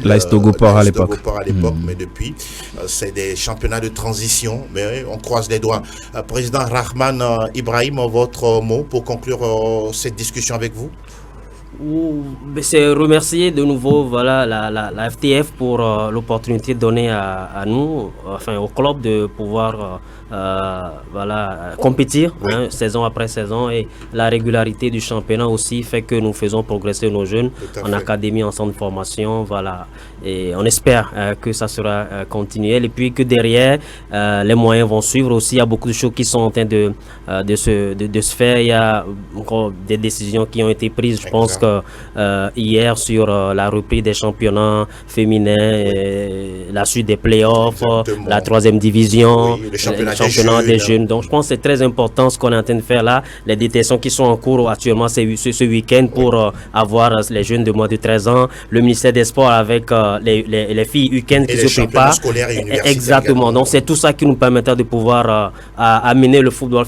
l'AS Togoport à l'époque. Mais depuis, c'est des championnats de transition. Mais on croise les doigts. Président Rahman Ibrahim, votre mot pour conclure cette discussion avec vous? C'est remercier de nouveau la FTF pour l'opportunité donnée à nous, enfin au club, de pouvoir compétir saison après saison, et la régularité du championnat aussi fait que nous faisons progresser nos jeunes en académie, en centre de formation, et on espère que ça sera continuel, et puis que derrière les moyens vont suivre aussi. Il y a beaucoup de choses qui sont en train de se faire. Il y a encore des décisions qui ont été prises, je pense que hier, sur la reprise des championnats féminins, la suite des playoffs, la 3e division, le championnat des jeunes. Donc je pense que c'est très important ce qu'on est en train de faire là. Les détentions qui sont en cours actuellement ce week-end pour avoir les jeunes de moins de 13 ans. Le ministère des Sports avec les filles U15 qui se préparent. Exactement. Donc c'est tout ça qui nous permettra de pouvoir amener le football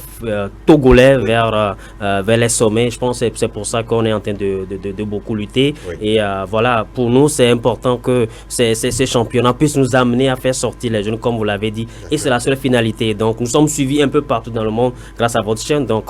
togolais vers les sommets. Je pense que c'est pour ça qu'on est en train de de beaucoup lutter. Oui. Et voilà, pour nous, c'est important que ces championnats puissent nous amener à faire sortir les jeunes, comme vous l'avez dit. Et c'est la seule finalité. Donc, nous sommes suivis un peu partout dans le monde grâce à votre chaîne. Donc,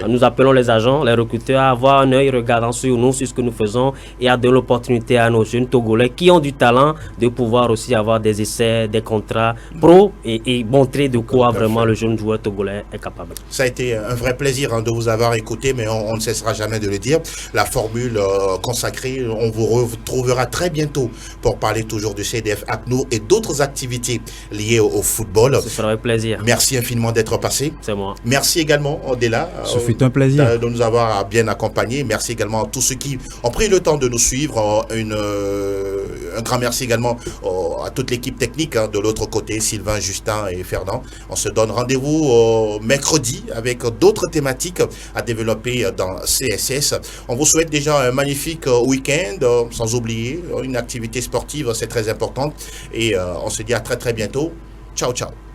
nous appelons les agents, les recruteurs à avoir un œil regardant sur nous, sur ce que nous faisons et à donner l'opportunité à nos jeunes Togolais qui ont du talent de pouvoir aussi avoir des essais, des contrats pro et montrer de quoi vraiment le jeune joueur togolais est capable. Ça a été un vrai plaisir de vous avoir écouté, mais on ne cessera jamais de le dire. La formule consacrée, on vous retrouvera très bientôt pour parler toujours du CDF APNOUR et d'autres activités liées au football. Ce sera un plaisir. Merci infiniment d'être passé. C'est moi. Merci également, Odela. Ce fut un plaisir. De nous avoir bien accompagnés. Merci également à tous ceux qui ont pris le temps de nous suivre. Un grand merci également à toute l'équipe technique de l'autre côté, Sylvain, Justin et Fernand. On se donne rendez-vous mercredi avec d'autres thématiques à développer dans CSS. On vous souhaite déjà un magnifique week-end, sans oublier une activité sportive, c'est très important. Et on se dit à très très bientôt. Ciao, ciao.